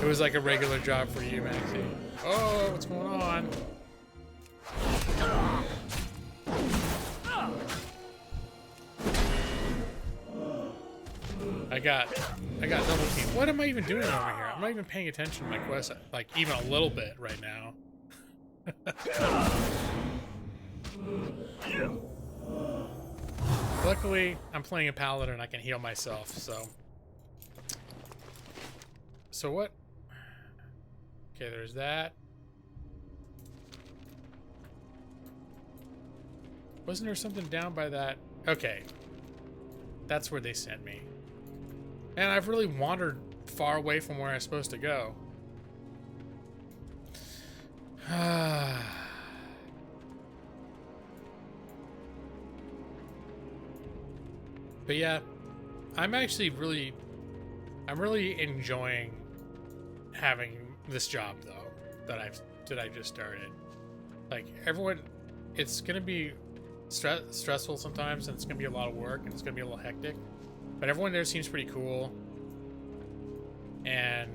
Speaker 2: It was like a regular job for you, Maxie. Oh, what's going on? I got double team. What am I even doing over here? I'm not even paying attention to my quest, like, even a little bit right now. Luckily, I'm playing a paladin and I can heal myself, so... So what? Okay, there's that. Wasn't there something down by that? Okay. That's where they sent me. And I've really wandered far away from where I'm supposed to go. But yeah, I'm really enjoying having this job though that I just started. Like, everyone, it's gonna be stressful sometimes, and it's gonna be a lot of work, and it's gonna be a little hectic. But everyone there seems pretty cool, and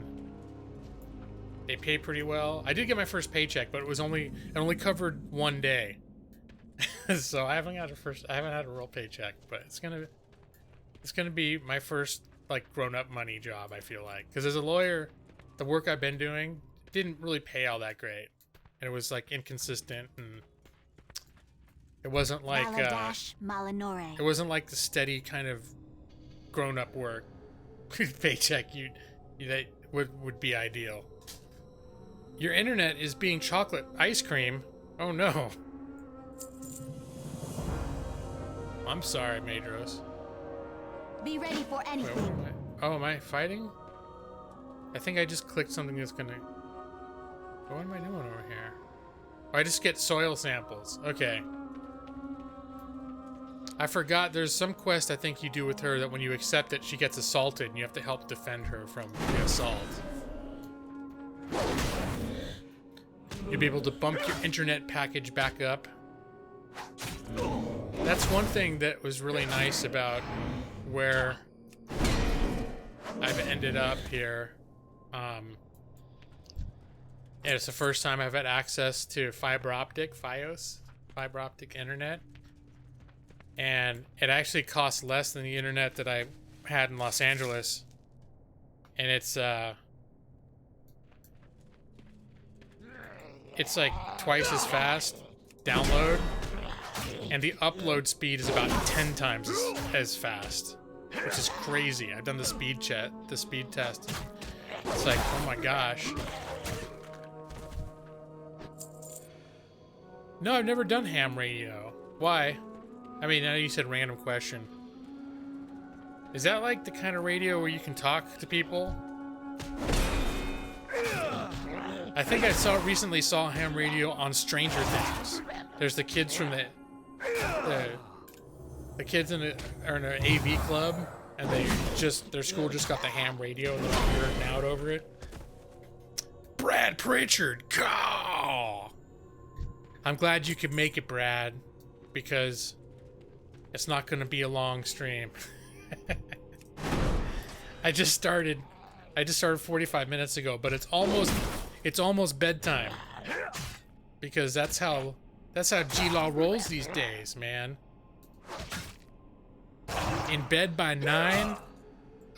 Speaker 2: they pay pretty well. I did get my first paycheck, but it only covered 1 day, so I haven't had a real paycheck. But it's gonna be my first, like, grown-up money job, I feel like, because as a lawyer, the work I've been doing didn't really pay all that great, and it was, like, inconsistent, and It wasn't like
Speaker 5: Maladash Malinore.
Speaker 2: it wasn't like the steady kind of grown-up work paycheck that would be ideal. Your internet is being chocolate ice cream. Oh no. I'm sorry, Madros.
Speaker 5: Be ready for
Speaker 2: Wait,
Speaker 5: anything.
Speaker 2: what am I? Oh, am I fighting? I think I just clicked something that's gonna... What am I doing over here? Oh, I just get soil samples. Okay. I forgot there's some quest I think you do with her that when you accept it, she gets assaulted and you have to help defend her from the assault. You'll be able to bump your internet package back up. That's one thing that was really nice about where I've ended up here. And it's the first time I've had access to fiber optic internet. And it actually costs less than the internet that I had in Los Angeles. And it's like twice as fast download, and the upload speed is about 10 times as fast, which is crazy. I've done the speed test. It's like, oh my gosh. No, I've never done ham radio. Why? I mean, I know you said random question. Is that like the kind of radio where you can talk to people? I think I recently saw ham radio on Stranger Things. There's the kids from the kids in an AV club, and their school just got the ham radio and they're nerding out over it. Brad Pritchard, call! I'm glad you could make it, Brad, because it's not going to be a long stream. I just started 45 minutes ago, but it's almost bedtime, because that's how G-Law rolls these days, man. In bed by 9,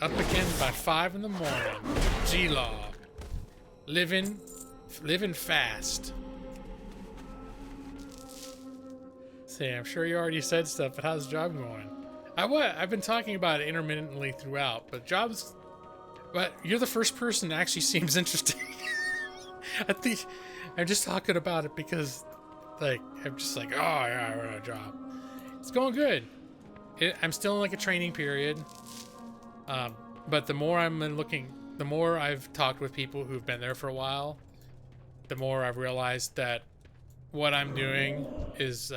Speaker 2: up again by 5 in the morning. G-Law, living fast. See, I'm sure you already said stuff, but how's the job going? I've been talking about it intermittently throughout, but you're the first person that actually seems interesting. I think I'm just talking about it because, like, I'm just like, oh yeah, we're on a job. It's going good. I'm still in like a training period, but the more the more I've talked with people who've been there for a while, the more I've realized that what I'm doing is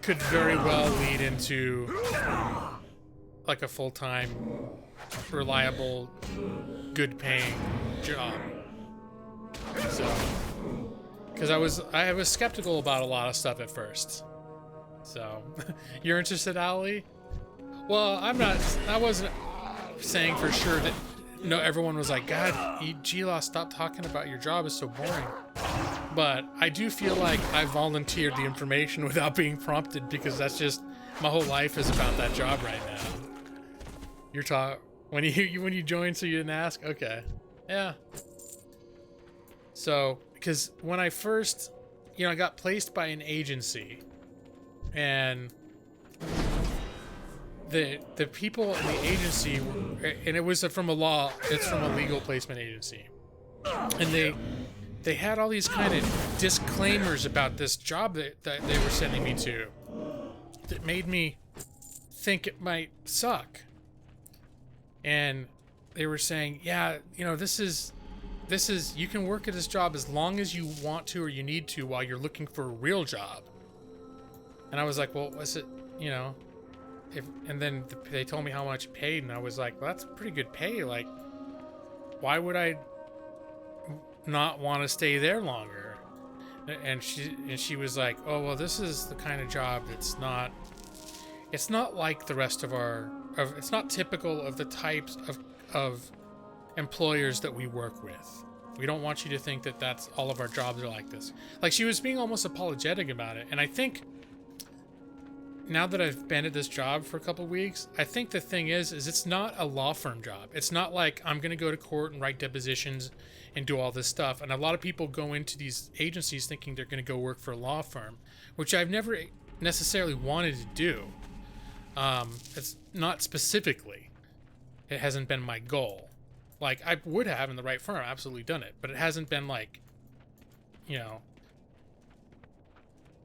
Speaker 2: could very well lead into like a full-time, reliable, good-paying job. So, because I was skeptical about a lot of stuff at first. So, you're interested, Ali? Well, I wasn't saying for sure that everyone was like, God, G-Law, stop talking about your job, it's so boring. But I do feel like I volunteered the information without being prompted, because that's just, my whole life is about that job right now. When you joined, so you didn't ask? Okay. Yeah. So, because when I first, I got placed by an agency, and the people in the agency, and it's from a legal placement agency, and they had all these kind of disclaimers about this job that they were sending me to that made me think it might suck. And they were saying, yeah, this is you can work at this job as long as you want to or you need to while you're looking for a real job. And I was like, well, what's it, and then they told me how much it paid, and I was like, well, that's pretty good pay. Like, why would I not want to stay there longer? And she was like, oh, well, this is the kind of job it's not like the rest of it's not typical of the types of employers that we work with. We don't want you to think that that's all of our jobs are like this. Like, she was being almost apologetic about it. And I think now that I've been at this job for a couple weeks, I think the thing is it's not a law firm job. It's not like I'm going to go to court and write depositions and do all this stuff. And a lot of people go into these agencies thinking they're going to go work for a law firm, which I've never necessarily wanted to do. It's not specifically. It hasn't been my goal. Like, I would have in the right firm, absolutely done it, but it hasn't been like, you know,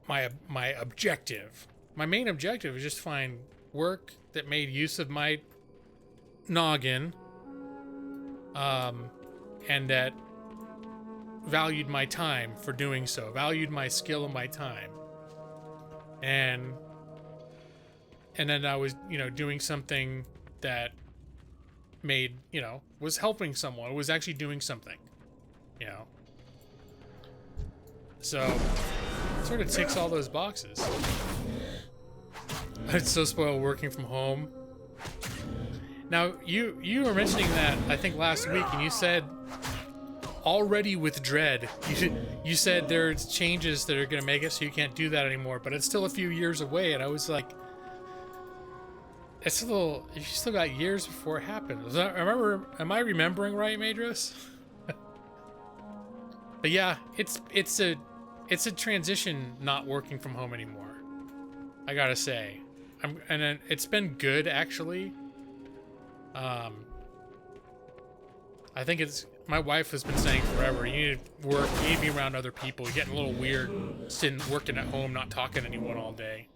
Speaker 2: my objective. My main objective is just to find work that made use of my noggin, and that valued my time for doing so, valued my skill and my time. And then I was, you know, doing something that made, you know, was helping someone, was actually doing something, you know. So, it sort of ticks all those boxes. It's so spoiled working from home. Now, you were mentioning that, I think, last week, and you said, already with dread, you said there's changes that are going to make it so you can't do that anymore, but it's still a few years away, and I was like, it's a little, you still got years before it happens. Am I remembering right, Madras? But yeah, it's a transition not working from home anymore, I gotta say. And it's been good, actually. I think it's, my wife has been saying forever, you need to work, you need to be around other people. You're getting a little weird sitting, working at home, not talking to anyone all day.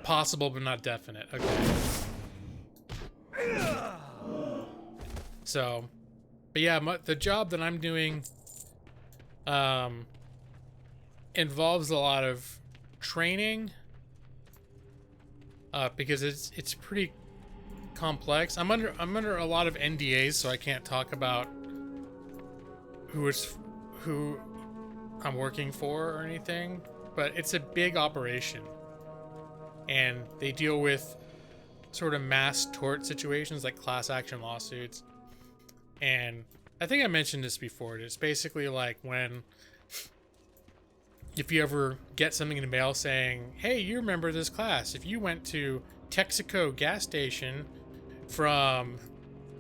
Speaker 2: Possible, but not definite. Okay. So, but yeah, the job that I'm doing involves a lot of training, because it's pretty complex. I'm under a lot of NDAs, so I can't talk about who I'm working for or anything, but it's a big operation, and they deal with sort of mass tort situations like class action lawsuits. And I think I mentioned this before. It's basically like if you ever get something in the mail saying, hey, you remember this class, if you went to Texaco gas station from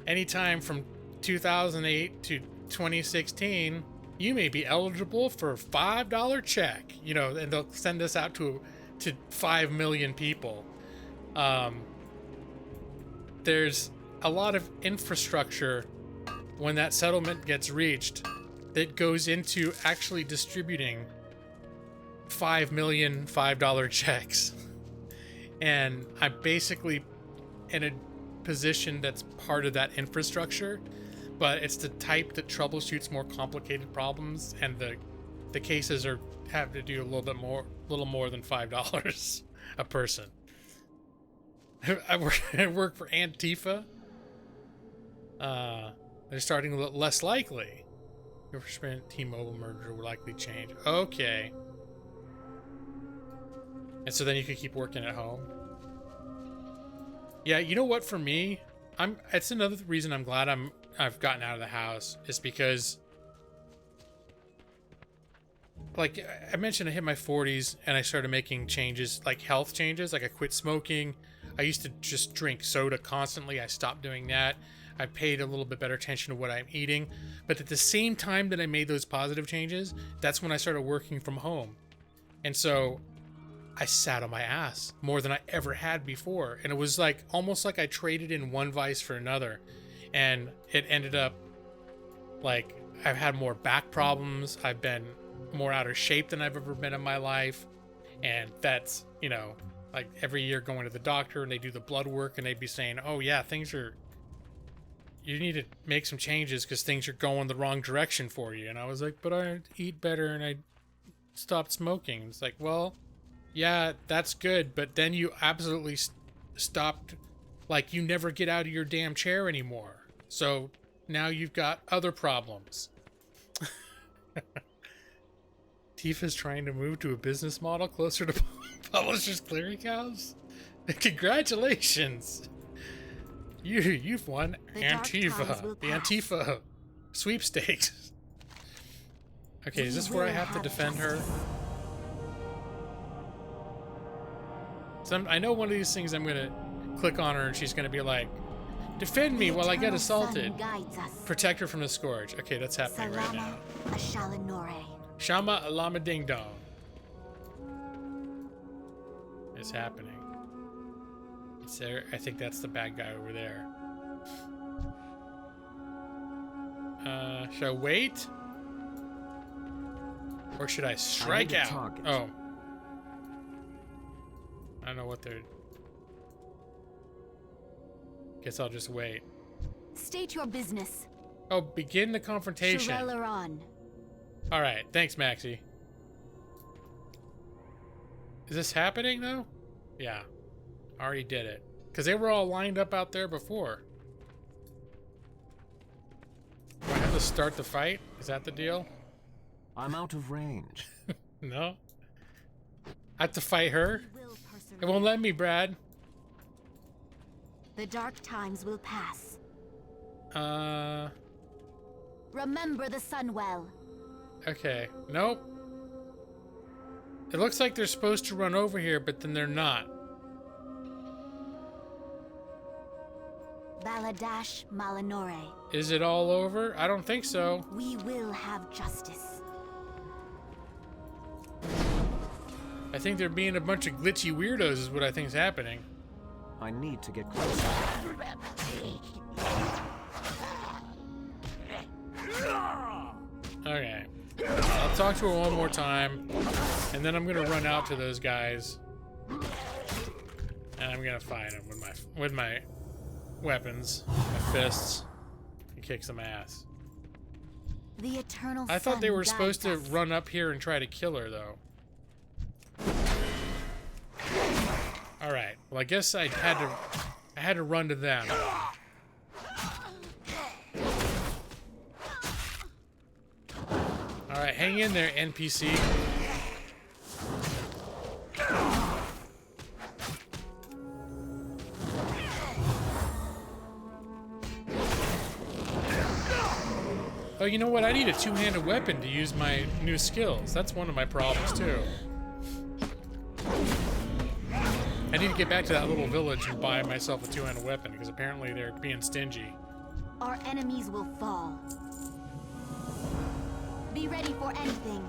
Speaker 2: anytime from 2008 to 2016, you may be eligible for a $5 check, you know, and they'll send this out to 5 million people. There's a lot of infrastructure when that settlement gets reached that goes into actually distributing 5 million $5 checks. And I'm basically in a position that's part of that infrastructure, but it's the type that troubleshoots more complicated problems, and the cases have to do a little more than $5 a person. I work for Antifa. They're starting to look less likely. Government T-Mobile merger will likely change. Okay. And so then you could keep working at home. Yeah, you know what? For me, it's another reason I'm glad I've gotten out of the house, is because, like I mentioned, I hit my 40s and I started making changes, like health changes. Like I quit smoking. I used to just drink soda constantly. I stopped doing that. I paid a little bit better attention to what I'm eating. But at the same time that I made those positive changes, that's when I started working from home. And so I sat on my ass more than I ever had before. And it was like almost like I traded in one vice for another. And it ended up like I've had more back problems. I've been more out of shape than I've ever been in my life. And that's, you know, like every year going to the doctor and they do the blood work and they'd be saying, oh yeah, you need to make some changes because things are going the wrong direction for you. And I was like, but I eat better and I stopped smoking. It's like, well, yeah, that's good, but then you absolutely stopped, like you never get out of your damn chair anymore. So now you've got other problems. Tifa's trying to move to a business model closer to Publishers Clearinghouse? Congratulations! You've won Antifa. The Antifa sweepstakes. Okay, is this where I have to defend her? I know one of these things I'm gonna click on her and she's gonna be like, defend me while I get assaulted.
Speaker 5: Guides us.
Speaker 2: Protect her from the scourge. Okay, that's happening right now.
Speaker 5: Salama Ashalanore.
Speaker 2: Shama Alama Ding Dong. It's happening. It's there. I think that's the bad guy over there. Should I wait? Or should I strike
Speaker 6: I need a
Speaker 2: out?
Speaker 6: target.
Speaker 2: Oh. I don't know what they're... Guess I'll just wait.
Speaker 5: State your business.
Speaker 2: Oh, begin the confrontation.
Speaker 5: Shirelaron.
Speaker 2: Alright, thanks, Maxie. Is this happening, though? Yeah. Already did it. Because they were all lined up out there before. Do I have to start the fight? Is that the deal?
Speaker 6: I'm out of range.
Speaker 2: No? I have to fight her?
Speaker 5: We will
Speaker 2: It
Speaker 5: persevere.
Speaker 2: won't let me, Brad.
Speaker 5: The dark times will pass. Remember the Sunwell.
Speaker 2: Okay. Nope. It looks like they're supposed to run over here, but then they're not.
Speaker 5: Baladash Malanore.
Speaker 2: Is it all over? I don't think so.
Speaker 5: We will have justice.
Speaker 2: I think they're being a bunch of glitchy weirdos is what I think is happening.
Speaker 6: I need to get closer.
Speaker 2: Okay. I'll talk to her one more time, and then I'm gonna run out to those guys, and I'm gonna fight them with my weapons, my fists, and kick some ass.
Speaker 5: The eternal
Speaker 2: I thought they
Speaker 5: sun
Speaker 2: were supposed to
Speaker 5: guides us.
Speaker 2: run up here and try to kill her, though. All right. Well, I guess I had to run to them. All right, hang in there, NPC. Oh, you know what? I need a two-handed weapon to use my new skills. That's one of my problems, too. I need to get back to that little village and buy myself a two-handed weapon, because apparently they're being stingy.
Speaker 5: Our enemies will fall. Be ready for anything.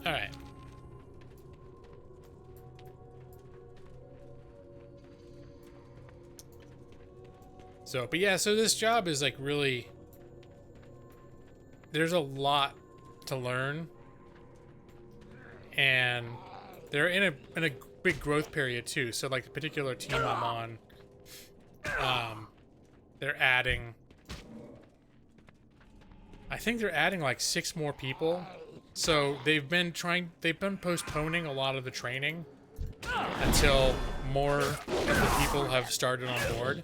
Speaker 2: All right. So, but yeah, so this job is like really... There's a lot to learn. And they're in a big growth period too. So like the particular team I'm on, they're adding... I think they're adding like 6 more people. So they've been postponing a lot of the training until more of the people have started on board.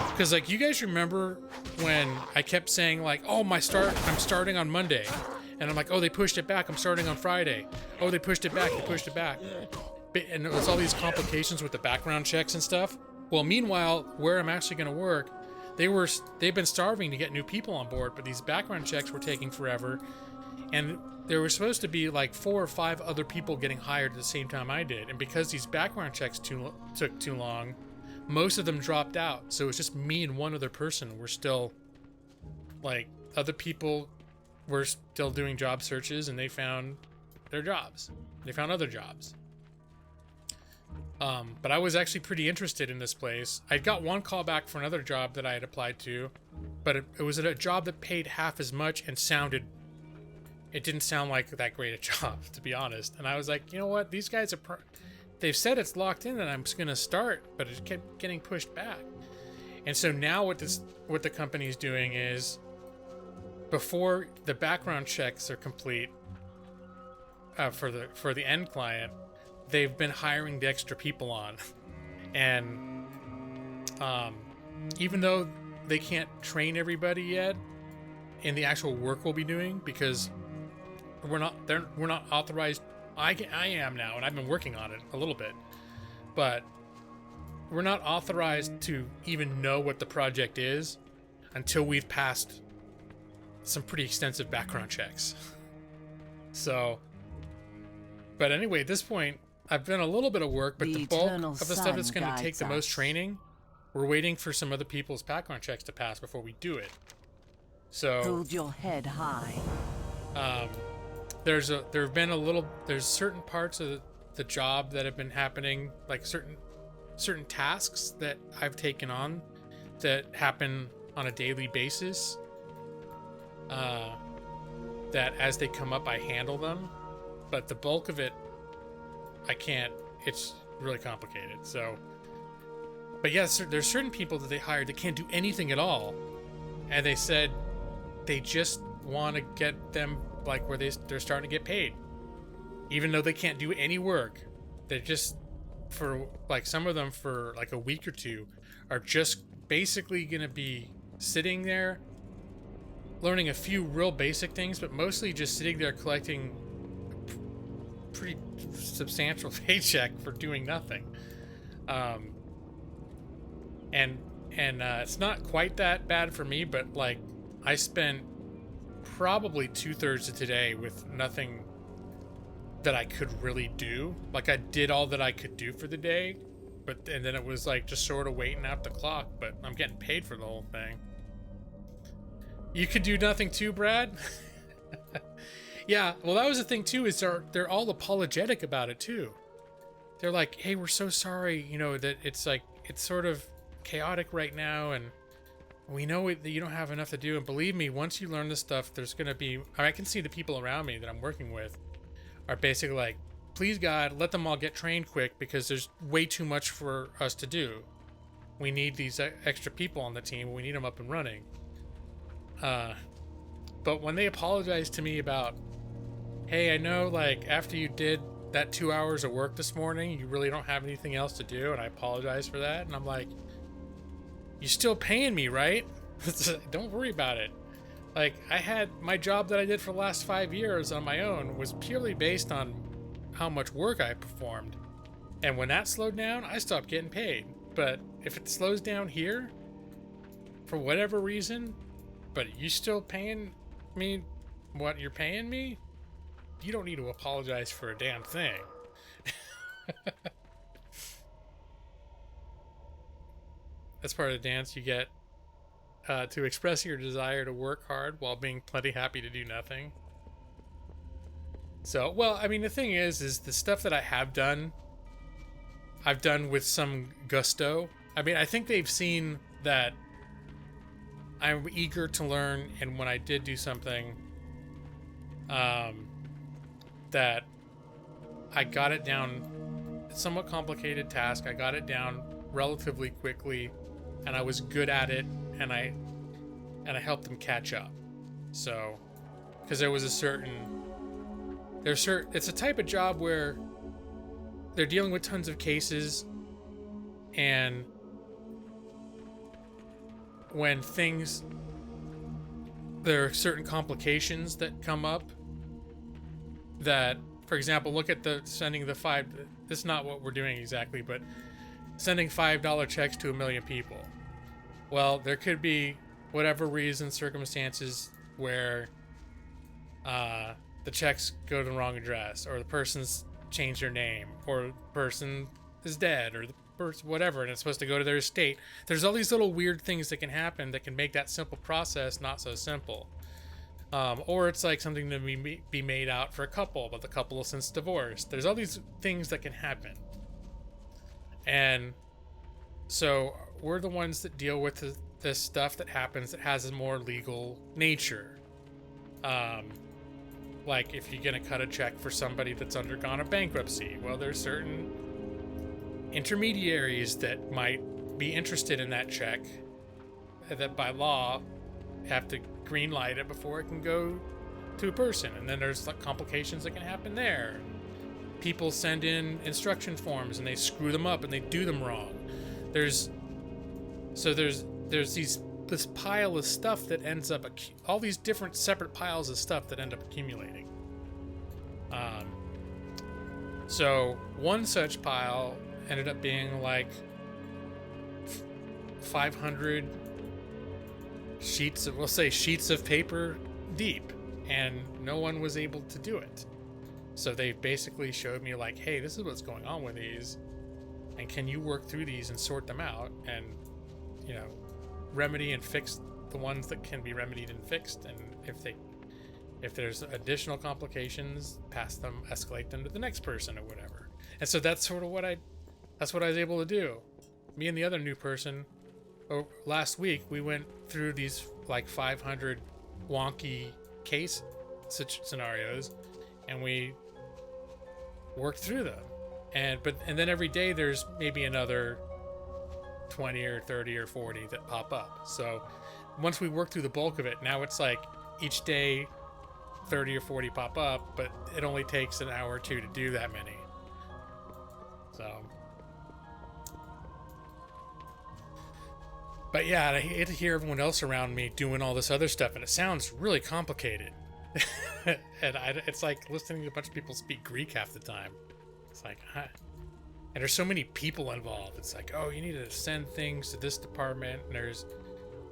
Speaker 2: Because like you guys remember when I kept saying like, oh I'm starting on Monday. And I'm like, oh they pushed it back, I'm starting on Friday. Oh they pushed it back, And it was all these complications with the background checks and stuff. Well meanwhile, where I'm actually gonna work, they've been starving to get new people on board, but these background checks were taking forever. And there were supposed to be like 4 or 5 other people getting hired at the same time I did. And because these background checks took too long, most of them dropped out. So it's just me and one other person. We're still, like, other people were still doing job searches and they found their jobs. They found other jobs. But I was actually pretty interested in this place. I got one call back for another job that I had applied to, but it was a job that paid half as much and it didn't sound like that great a job, to be honest. And I was like, you know what? These guys they've said it's locked in and I'm just gonna start, but it kept getting pushed back. And so now what the company's doing is, before the background checks are complete for the end client, they've been hiring the extra people on. And even though they can't train everybody yet in the actual work we'll be doing, because we're not authorized. I am now, and I've been working on it a little bit, but we're not authorized to even know what the project is until we've passed some pretty extensive background checks. So, but anyway, at this point, I've done a little bit of work, but the bulk
Speaker 3: eternal
Speaker 2: of the stuff that's
Speaker 3: sun
Speaker 2: going to take
Speaker 3: guides
Speaker 2: the most
Speaker 3: us.
Speaker 2: training, we're waiting for some other people's background checks to pass before we do it. So
Speaker 3: Hold your head high.
Speaker 2: there's certain parts of the job that have been happening, like certain tasks that I've taken on that happen on a daily basis. That as they come up, I handle them, but the bulk of it, I can't. It's really complicated. So, but yes, there's certain people that they hired that can't do anything at all, and they said they just want to get them like where they're starting to get paid, even though they can't do any work. They're just, for like some of them for like a week or two, are just basically gonna be sitting there learning a few real basic things, but mostly just sitting there collecting a pretty substantial paycheck for doing nothing. And it's not quite that bad for me, but like I spent probably 2/3 of today with nothing that I could really do. Like I did all that I could do for the day, and then it was like just sort of waiting out the clock, but I'm getting paid for the whole thing. You could do nothing too, Brad? Yeah, well, that was the thing too, is they're all apologetic about it too. They're like, hey, we're so sorry, that it's like, it's sort of chaotic right now, and we know that you don't have enough to do, and believe me, once you learn this stuff, there's going to be, I can see the people around me that I'm working with are basically like, please God, let them all get trained quick, because there's way too much for us to do. We need these extra people on the team, we need them up and running. But when they apologized to me about, hey, I know like after you did that 2 hours of work this morning, you really don't have anything else to do, and I apologize for that. And I'm like, you're still paying me, right? Don't worry about it. Like, I had my job that I did for the last 5 years on my own was purely based on how much work I performed. And when that slowed down, I stopped getting paid. But if it slows down here, for whatever reason, but you still paying me what you're paying me, you don't need to apologize for a damn thing. As part of the dance, you get to express your desire to work hard while being plenty happy to do nothing. So, well, I mean, the thing is the stuff that I have done, I've done with some gusto. I mean, I think they've seen that I'm eager to learn, and when I did do something, that I got it down, somewhat complicated task, I got it down relatively quickly, and I was good at it, and I helped them catch up. So, because there was it's a type of job where they're dealing with tons of cases, and when there are certain complications that come up that, for example, look at sending the this is not what we're doing exactly, but sending $5 checks to 1 million people. Well, there could be whatever reason, circumstances where the checks go to the wrong address, or the person's changed their name, or the person is dead, or the person whatever, and it's supposed to go to their estate. There's all these little weird things that can happen that can make that simple process not so simple. Or it's like something to be made out for a couple, but the couple has since divorced. There's all these things that can happen. And so we're the ones that deal with this stuff that happens that has a more legal nature. Like if you're going to cut a check for somebody that's undergone a bankruptcy, well, there's certain intermediaries that might be interested in that check that by law have to green light it before it can go to a person, and then there's like complications that can happen there. People send in instruction forms and they screw them up and they do them wrong. There's this pile of stuff that ends up all these different separate piles of stuff that end up accumulating. So one such pile ended up being like 500 sheets of paper deep, and no one was able to do it. So they basically showed me like, hey, this is what's going on with these, and can you work through these and sort them out, and you know, remedy and fix the ones that can be remedied and fixed, and if there's additional complications, escalate them to the next person or whatever. And so that's sort of what I was able to do. Me and the other new person, last week we went through these like 500 wonky case scenarios, and we worked through them. And then every day there's maybe another 20 or 30 or 40 that pop up. So once we work through the bulk of it, now it's like each day 30 or 40 pop up, but it only takes an hour or two to do that many. So, but yeah, I hate to hear everyone else around me doing all this other stuff, and it sounds really complicated. And it's like listening to a bunch of people speak Greek half the time. It's like, and there's so many people involved. It's like, oh, you need to send things to this department, and there's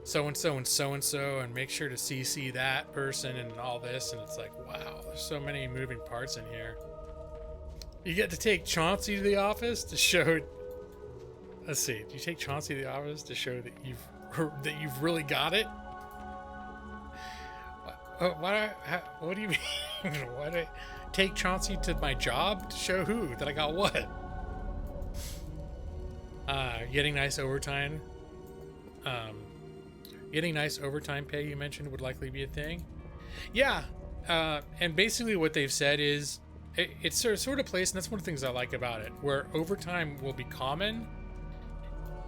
Speaker 2: so-and-so and so-and-so, and make sure to CC that person and all this. And it's like, wow, there's so many moving parts in here. You get to take Chauncey to the office to show, let's see, do you take Chauncey to the office to show that you've really got it? What do you mean? Why do I take Chauncey to my job to show who? That I got what? Getting nice overtime. Getting nice overtime pay, you mentioned, would likely be a thing. Yeah. And basically what they've said is it's sort of place, and that's one of the things I like about it, where overtime will be common,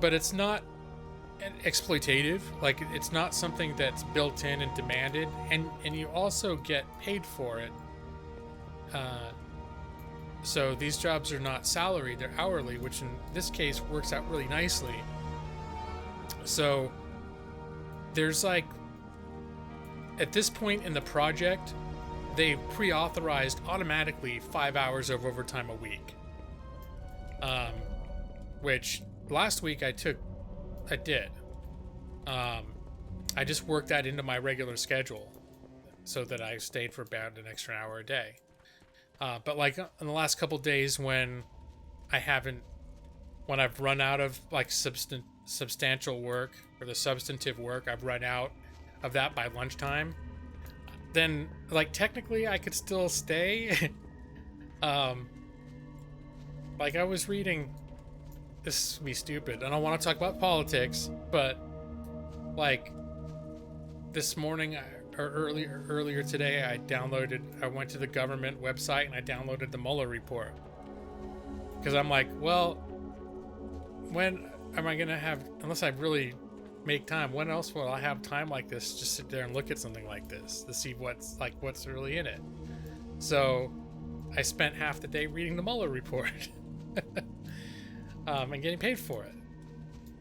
Speaker 2: but it's not exploitative. Like, it's not something that's built in and demanded, and you also get paid for it. So these jobs are not salaried, they're hourly, which in this case works out really nicely. So there's like, at this point in the project, they pre-authorized automatically 5 hours of overtime a week. Which last week I did. I just worked that into my regular schedule so that I stayed for about an extra hour a day. But like in the last couple days when I've run out of like substantial work, or the substantive work, I've run out of that by lunchtime, then like technically I could still stay. Like I was reading, this will be stupid, I don't want to talk about politics, but like this morning or earlier today, I went to the government website and I downloaded the Mueller report, because I'm like, well, when am I gonna have, unless I really make time, when else will I have time like this, just sit there and look at something like this to see what's really in it? So I spent half the day reading the Mueller report and getting paid for it.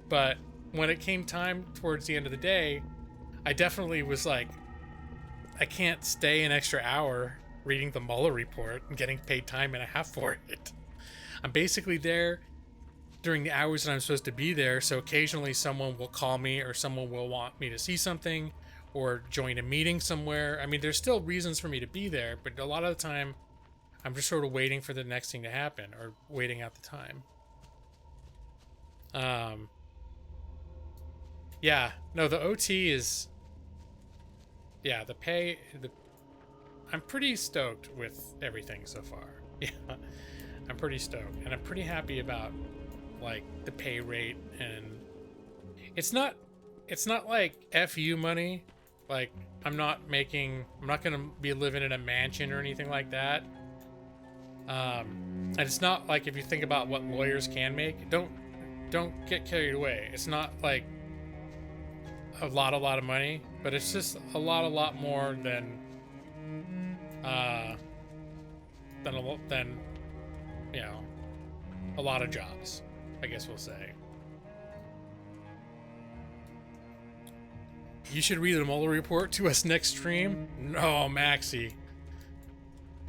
Speaker 2: But when it came time towards the end of the day, I definitely was like, I can't stay an extra hour reading the Mueller report and getting paid time and a half for it. I'm basically there during the hours that I'm supposed to be there, so occasionally someone will call me or someone will want me to see something or join a meeting somewhere. I mean, there's still reasons for me to be there, but a lot of the time I'm just sort of waiting for the next thing to happen or waiting out the time. Yeah, no, the OT is, yeah, the pay, I'm pretty stoked with everything so far. Yeah, I'm pretty stoked, and I'm pretty happy about like the pay rate, and it's not like FU money. Like I'm not gonna be living in a mansion or anything like that. And it's not like, if you think about what lawyers can make, don't get carried away. It's not like a lot of money, but it's just a lot more than you know, a lot of jobs, I guess we'll say. You should read the Mueller report to us next stream. No, Maxie.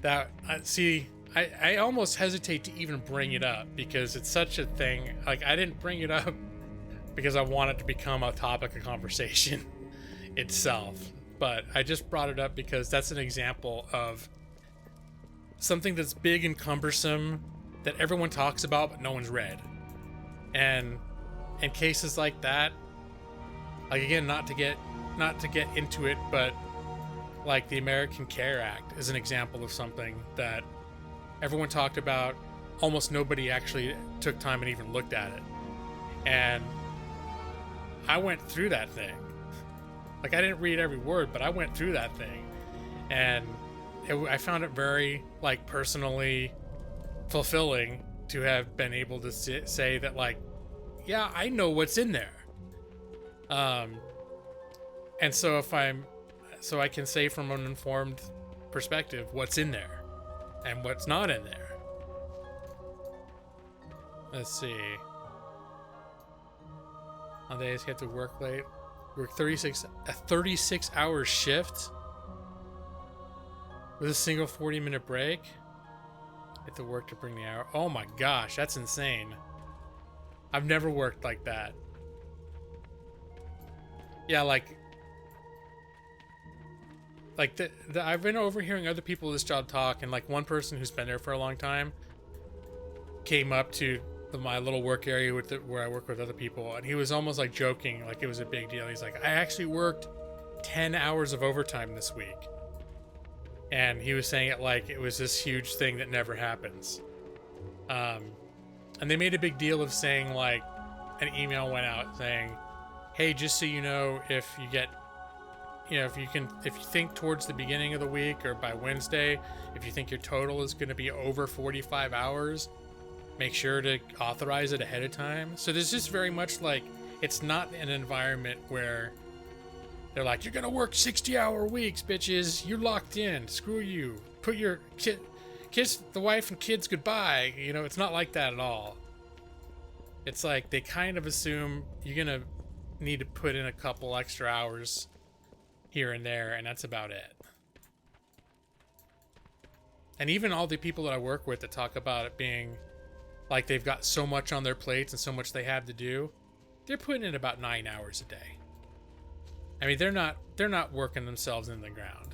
Speaker 2: I almost hesitate to even bring it up because it's such a thing. Like, I didn't bring it up because I want it to become a topic of conversation itself, but I just brought it up because that's an example of something that's big and cumbersome that everyone talks about but no one's read. And in cases like that, like again, not to get into it, but like the American Care Act is an example of something that everyone talked about, almost nobody actually took time and even looked at it. And I went through that thing. Like, I didn't read every word, but I went through that thing, and I found it very, like, personally fulfilling to have been able to say that, like, yeah, I know what's in there. And so so I can say from an informed perspective what's in there and what's not in there. Let's see. On days you have to work late. Work a 36-hour shift with a single 40-minute break. You have to work to bring the hour. Oh my gosh, that's insane. I've never worked like that. Yeah, like I've been overhearing other people at this job talk, and like one person who's been there for a long time came up to my little work area where I work with other people, and he was almost like joking, like it was a big deal. He's like, I actually worked 10 hours of overtime this week. And he was saying it like it was this huge thing that never happens. And they made a big deal of saying, like, an email went out saying, hey, just so you know, if you get, you know, if you think towards the beginning of the week or by Wednesday, if you think your total is going to be over 45 hours, make sure to authorize it ahead of time. So there's just very much like, it's not an environment where they're like, you're going to work 60-hour weeks, bitches. You're locked in. Screw you. Put your kiss the wife and kids goodbye. You know, it's not like that at all. It's like they kind of assume you're going to need to put in a couple extra hours here and there, and that's about it. And even all the people that I work with that talk about it being like they've got so much on their plates and so much they have to do, they're putting in about 9 hours a day. I mean, they're not working themselves in the ground.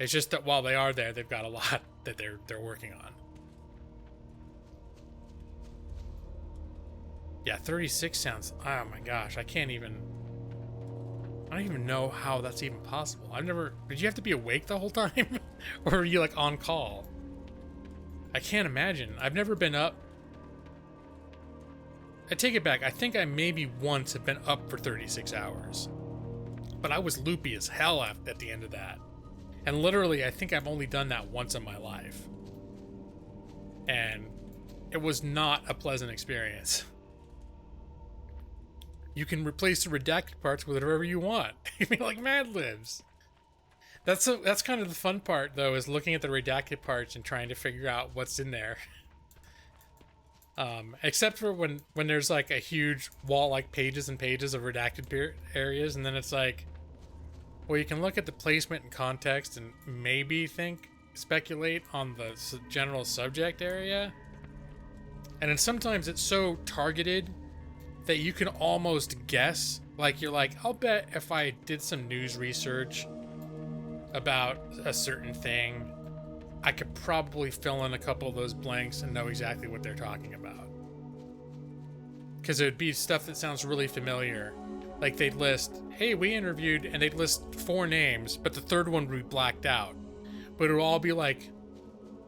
Speaker 2: It's just that while they are there, they've got a lot that they're working on. Yeah, 36 sounds, oh my gosh, I don't even know how that's even possible. Did you have to be awake the whole time? Or were you like on call? I can't imagine. I've never been up. I take it back. I think I maybe once have been up for 36 hours. But I was loopy as hell at the end of that. And literally, I think I've only done that once in my life. And it was not a pleasant experience. You can replace the redacted parts with whatever you want. You mean like Mad Libs. That's kind of the fun part, though, is looking at the redacted parts and trying to figure out what's in there. Except for when there's like a huge wall, like pages and pages of redacted areas, and then it's like, well, you can look at the placement and context and maybe speculate on the general subject area. And then sometimes it's so targeted that you can almost guess. Like, you're like, I'll bet if I did some news research about a certain thing, I could probably fill in a couple of those blanks and know exactly what they're talking about. Because it would be stuff that sounds really familiar. Like they'd list, hey, we interviewed, and they'd list 4 names, but the third one would be blacked out. But it would all be like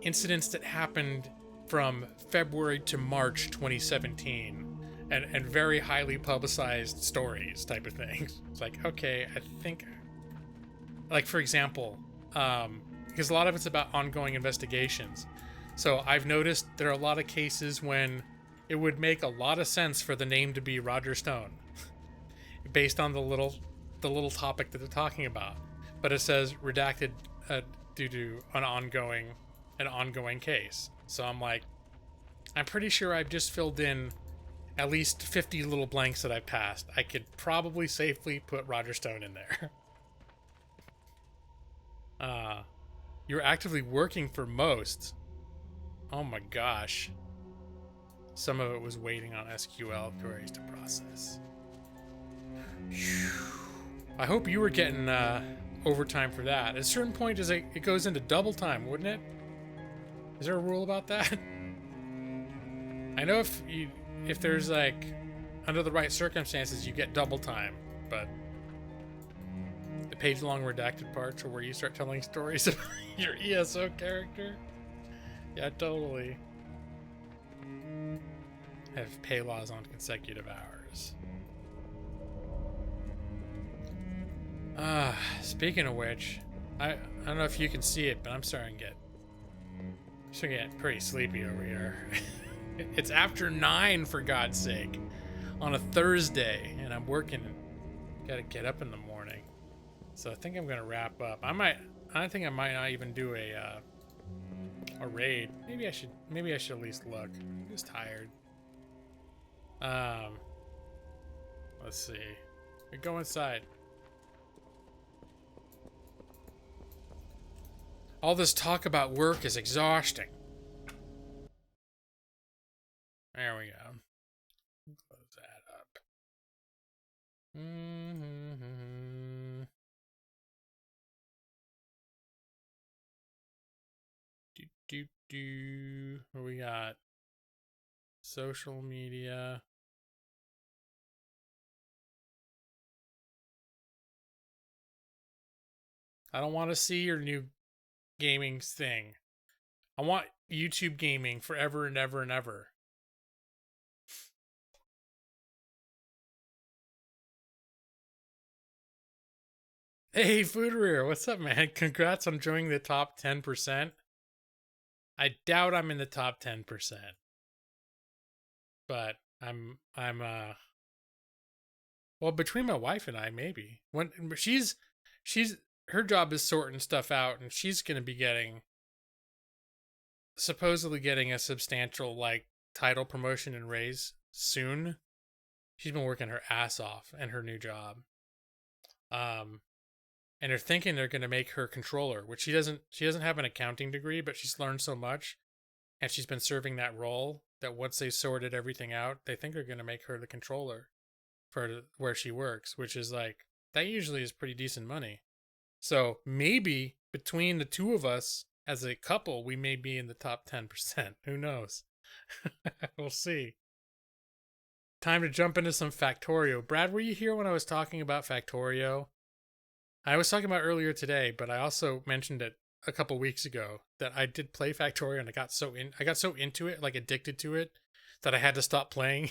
Speaker 2: incidents that happened from February to March 2017 and very highly publicized stories type of things. It's like, okay, I think, like, for example, because a lot of it's about ongoing investigations. So I've noticed there are a lot of cases when it would make a lot of sense for the name to be Roger Stone based on the little topic that they're talking about. But it says redacted due to an ongoing case. So I'm like, I'm pretty sure I've just filled in at least 50 little blanks that I've passed. I could probably safely put Roger Stone in there. You're actively working for most. Oh my gosh. Some of it was waiting on SQL queries to process. I hope you were getting overtime for that. At a certain point, it goes into double time, wouldn't it? Is there a rule about that? I know if there's like under the right circumstances, you get double time, but the page-long redacted parts are where you start telling stories about your ESO character. Yeah, totally. Have pay laws on consecutive hours. Speaking of which, I don't know if you can see it, but I'm starting to get pretty sleepy over here. It's after 9, for God's sake, on a Thursday, and I'm working and gotta get up in the morning. So I think I'm gonna wrap up. I think I might not even do a raid. Maybe I should at least look. I'm just tired. Let's see. We go inside. All this talk about work is exhausting. There we go. Close that up. What we got? Social media. I don't want to see your new gaming thing. I want YouTube gaming forever and ever and ever. Hey, Foodreer, what's up, man? Congrats on joining the top 10%. I doubt I'm in the top 10%. But well, between my wife and I, maybe. When her job is sorting stuff out, and she's going to be supposedly getting a substantial, like, title promotion and raise soon. She's been working her ass off in her new job. And they're thinking they're going to make her controller, which she doesn't have an accounting degree, but she's learned so much, and she's been serving that role that once they sorted everything out, they think they're going to make her the controller for where she works, which is like, that usually is pretty decent money. So maybe between the two of us as a couple, we may be in the top 10%. Who knows? We'll see. Time to jump into some Factorio. Brad, were you here when I was talking about Factorio? I was talking about earlier today, but I also mentioned it a couple weeks ago that I did play Factorio, and I got so into it, like addicted to it, that I had to stop playing.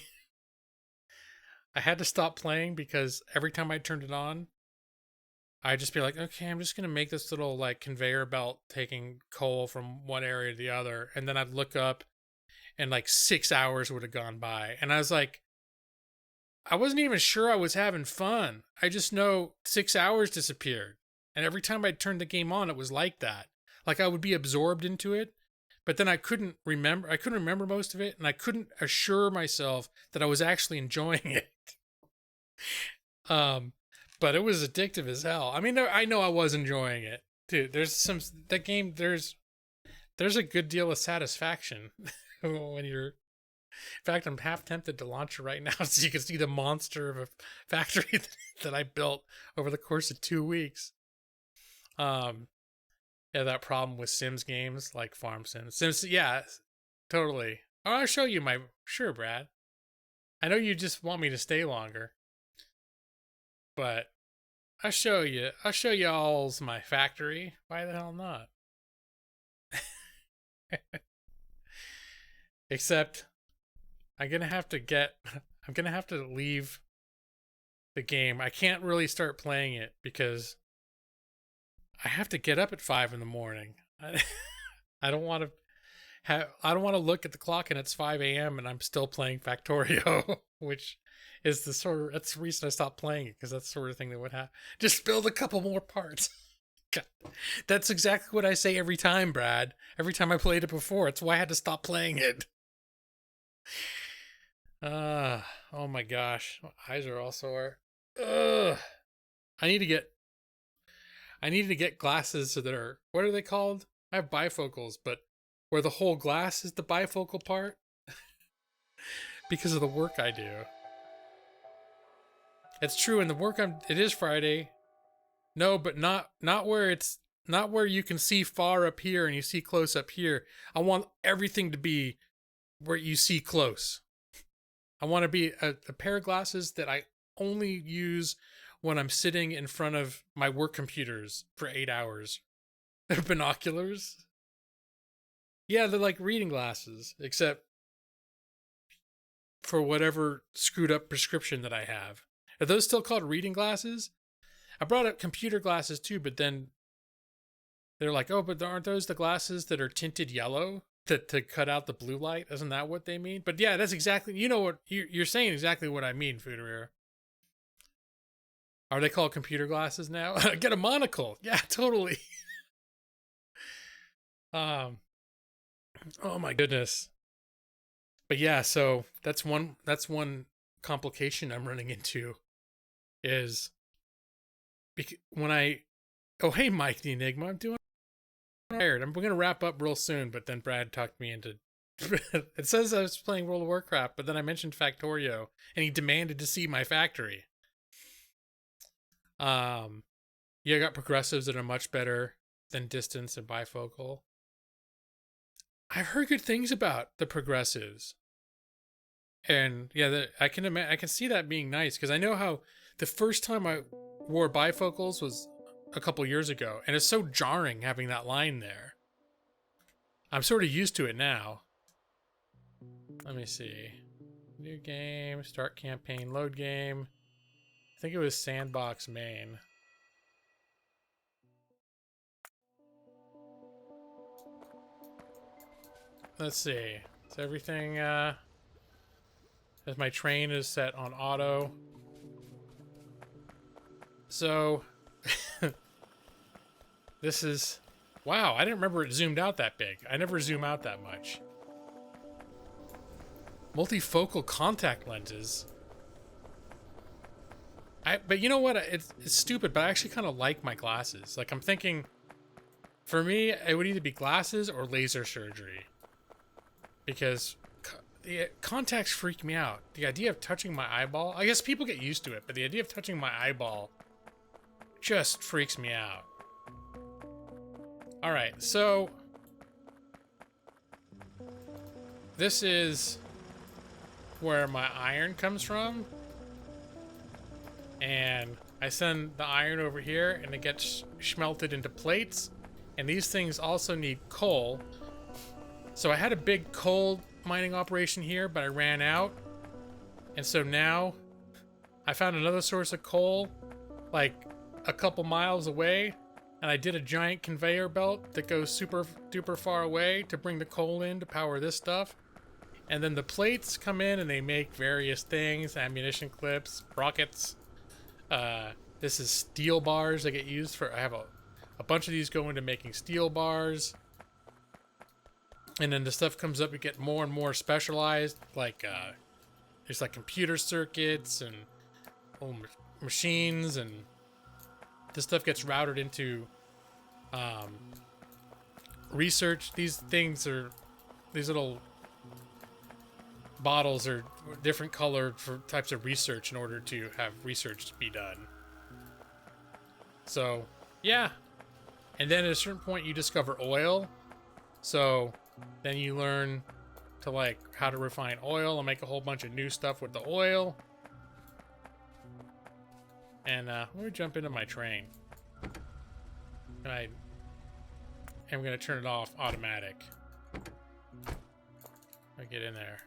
Speaker 2: I had to stop playing because every time I turned it on, I'd just be like, okay, I'm just going to make this little like conveyor belt taking coal from one area to the other. And then I'd look up and like 6 hours would have gone by. And I was like, I wasn't even sure I was having fun. I just know 6 hours disappeared. And every time I turned the game on, it was like that. Like I would be absorbed into it, but then I couldn't remember most of it, and I couldn't assure myself that I was actually enjoying it. But it was addictive as hell. I mean, I know I was enjoying it. Dude, there's a good deal of satisfaction when you're... In fact, I'm half tempted to launch it right now so you can see the monster of a factory that I built over the course of 2 weeks. Yeah, that problem with Sims games like Farm Sims. Yeah, totally. Oh, I'll show you sure, Brad. I know you just want me to stay longer, but I'll show you all's my factory. Why the hell not? Except I'm gonna have to leave the game. I can't really start playing it because I have to get up at 5 in the morning. I don't want to look at the clock and it's 5 a.m. and I'm still playing Factorio, which is that's the reason I stopped playing it, because that's the sort of thing that would happen. Just build a couple more parts. God, that's exactly what I say every time, Brad. Every time I played it before. It's why I had to stop playing it. Oh my gosh. My eyes are all sore. Ugh. I need to get glasses that are, what are they called? I have bifocals, but where the whole glass is the bifocal part because of the work I do. It's true, and the work it is Friday. No, but not where it's not where you can see far up here and you see close up here. I want everything to be where you see close. I want to be a pair of glasses that I only use when I'm sitting in front of my work computers for 8 hours. They're binoculars. Yeah, they're like reading glasses, except for whatever screwed up prescription that I have. Are those still called reading glasses? I brought up computer glasses too, but then they're like, oh, but aren't those the glasses that are tinted yellow to cut out the blue light? Isn't that what they mean? But yeah, that's exactly, you know what, you're saying exactly what I mean, Fuderir. Are they called computer glasses now? Get a monocle. Yeah, totally. Oh my goodness. But yeah, so that's one complication I'm running into is when oh, hey, Mike the Enigma, I'm doing tired. I'm going to wrap up real soon, but then Brad talked me into it says I was playing World of Warcraft, but then I mentioned Factorio and he demanded to see my factory. Yeah, I got progressives that are much better than distance and bifocal. I've heard good things about the progressives. And yeah, I can see that being nice because I know how the first time I wore bifocals was a couple years ago, and it's so jarring having that line there. I'm sort of used to it now. Let me see. New game, start campaign, load game. I think it was Sandbox main. Let's see. Is everything, as my train is set on auto. So, this is, wow, I didn't remember it zoomed out that big. I never zoom out that much. Multifocal contact lenses. But you know what? It's stupid, but I actually kind of like my glasses. Like, I'm thinking, for me, it would either be glasses or laser surgery. Because the contacts freak me out. The idea of touching my eyeball, I guess people get used to it, but the idea of touching my eyeball just freaks me out. All right, so this is where my iron comes from. And I send the iron over here and it gets smelted into plates. And these things also need coal. So I had a big coal mining operation here, but I ran out. And so now I found another source of coal like a couple miles away. And I did a giant conveyor belt that goes super duper far away to bring the coal in to power this stuff. And then the plates come in and they make various things, ammunition clips, rockets. This is steel bars that get used for, I have a bunch of these go into making steel bars. And then the stuff comes up, you get more and more specialized, like, there's like computer circuits and machines, and this stuff gets routed into, research. These things are, these little bottles are different colored for types of research in order to have research to be done. So, yeah. And then at a certain point you discover oil. So then you learn to like how to refine oil and make a whole bunch of new stuff with the oil. And let me jump into my train. And I'm gonna turn it off automatic. I get in there.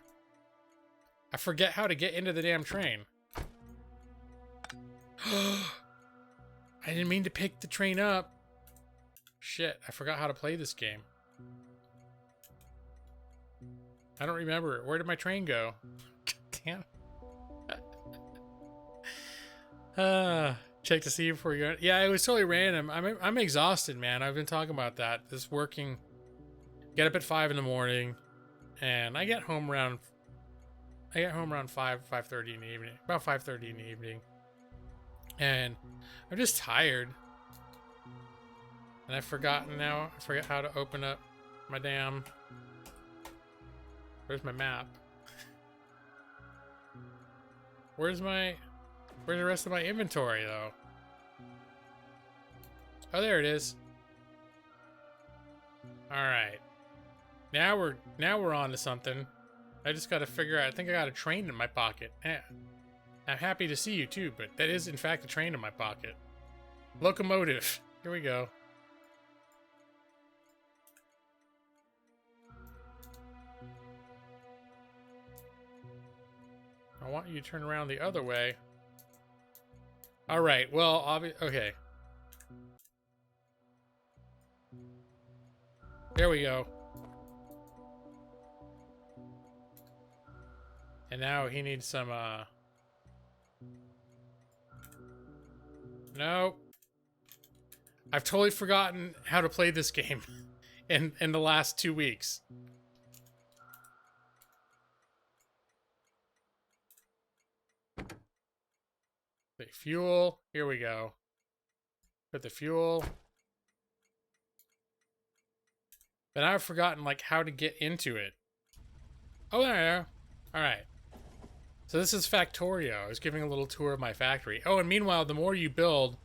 Speaker 2: I forget how to get into the damn train. I didn't mean to pick the train up. Shit, I forgot how to play this game. I don't remember it. Where did my train go? God damn. Check to see before you go. Yeah, it was totally random. I'm exhausted, man. I've been talking about that. This working. Get up at 5 in the morning, and I get home around 5:30 in the evening. About 5:30 in the evening. And I'm just tired. And I forget how to open up my damn... Where's my map? Where's the rest of my inventory, though? Oh, there it is. All right. Now we're on to something. I just got to figure out. I think I got a train in my pocket. Yeah. I'm happy to see you too, but that is in fact a train in my pocket. Locomotive. Here we go. I want you to turn around the other way. All right. Well, okay. There we go. And now he needs some, no. I've totally forgotten how to play this game in the last 2 weeks. The fuel. Here we go. Put the fuel. But I've forgotten, like, how to get into it. Oh, there we go. All right. So this is Factorio. I was giving a little tour of my factory. Oh, and meanwhile, the more you build,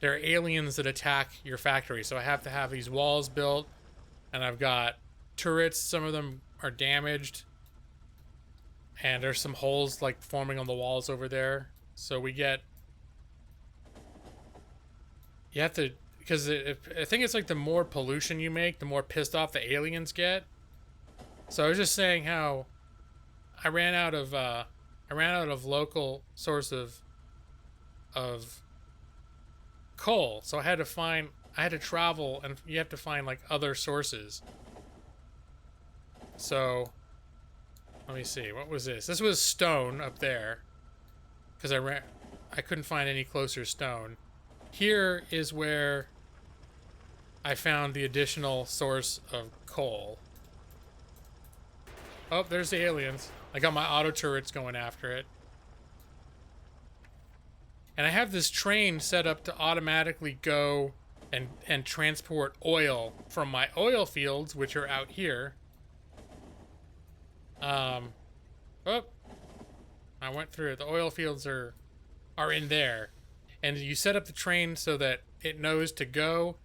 Speaker 2: there are aliens that attack your factory. So I have to have these walls built, and I've got turrets. Some of them are damaged, and there's some holes like forming on the walls over there. So we get, you have to, because I think it's like the more pollution you make, the more pissed off the aliens get. So I was just saying how I ran out of local source of coal, so I had to travel, and you have to find like other sources. So let me see, what was this? This was stone up there, because I couldn't find any closer stone. Here is where I found the additional source of coal. Oh, there's the aliens. I got my auto turrets going after it. And I have this train set up to automatically go and transport oil from my oil fields, which are out here. Oh, I went through it. The oil fields are in there. And you set up the train so that it knows to go.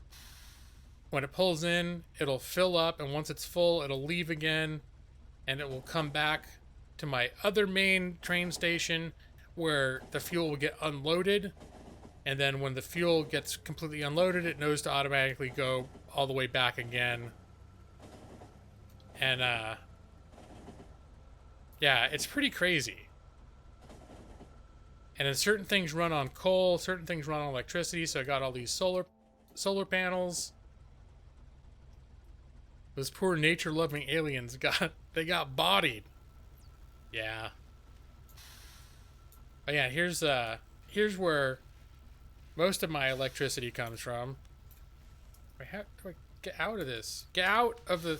Speaker 2: When it pulls in, it'll fill up, and once it's full, it'll leave again, and it will come back to my other main train station where the fuel will get unloaded. And then when the fuel gets completely unloaded, it knows to automatically go all the way back again. And yeah, it's pretty crazy. And then certain things run on coal, certain things run on electricity. So I got all these solar panels. Those poor nature-loving aliens got bodied. Yeah. Oh yeah, here's where most of my electricity comes from. Wait, how do I get out of this? Get out of the...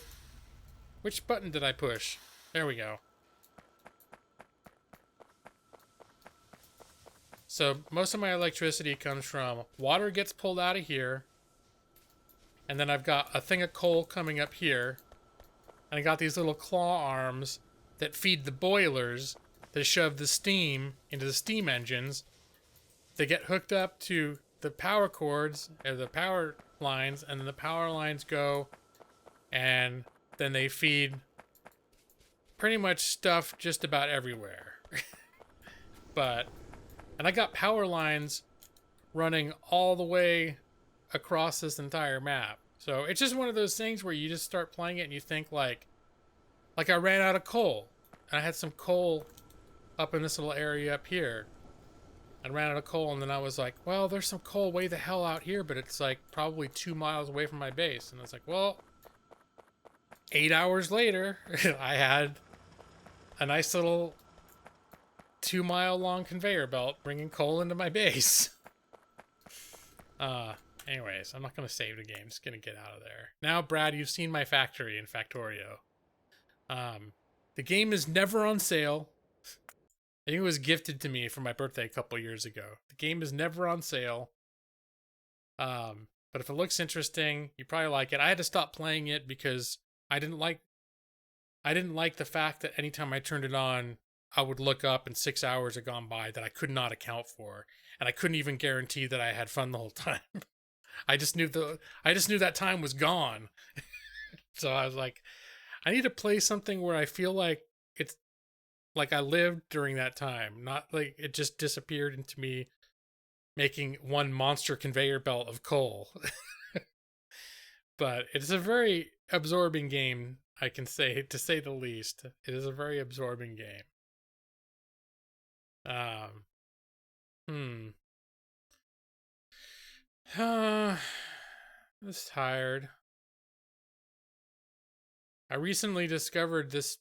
Speaker 2: Which button did I push? There we go. So most of my electricity comes from water gets pulled out of here. And then I've got a thing of coal coming up here. And I got these little claw arms that feed the boilers that shove the steam into the steam engines. They get hooked up to the power cords, or the power lines, and then the power lines go, and then they feed pretty much stuff just about everywhere. And I got power lines running all the way across this entire map. So it's just one of those things where you just start playing it and you think like I ran out of coal. And I had some coal up in this little area up here. I ran out of coal, and then I was like, well, there's some coal way the hell out here, but it's like probably 2 miles away from my base. And I was like, well, 8 hours later, I had a nice little 2 mile long conveyor belt bringing coal into my base. Anyways, I'm not going to save the game. Just going to get out of there. Now, Brad, you've seen my factory in Factorio. The game is never on sale. I think it was gifted to me for my birthday a couple years ago. The game is never on sale. But if it looks interesting, you probably like it. I had to stop playing it because I didn't like the fact that anytime I turned it on, I would look up and 6 hours had gone by that I could not account for. And I couldn't even guarantee that I had fun the whole time. I just knew that time was gone. So I was like, I need to play something where I feel like it's like I lived during that time, not like it just disappeared into me making one monster conveyor belt of coal. But it's a very absorbing game, I can say, to say the least. It is a very absorbing game. I was tired. I recently discovered this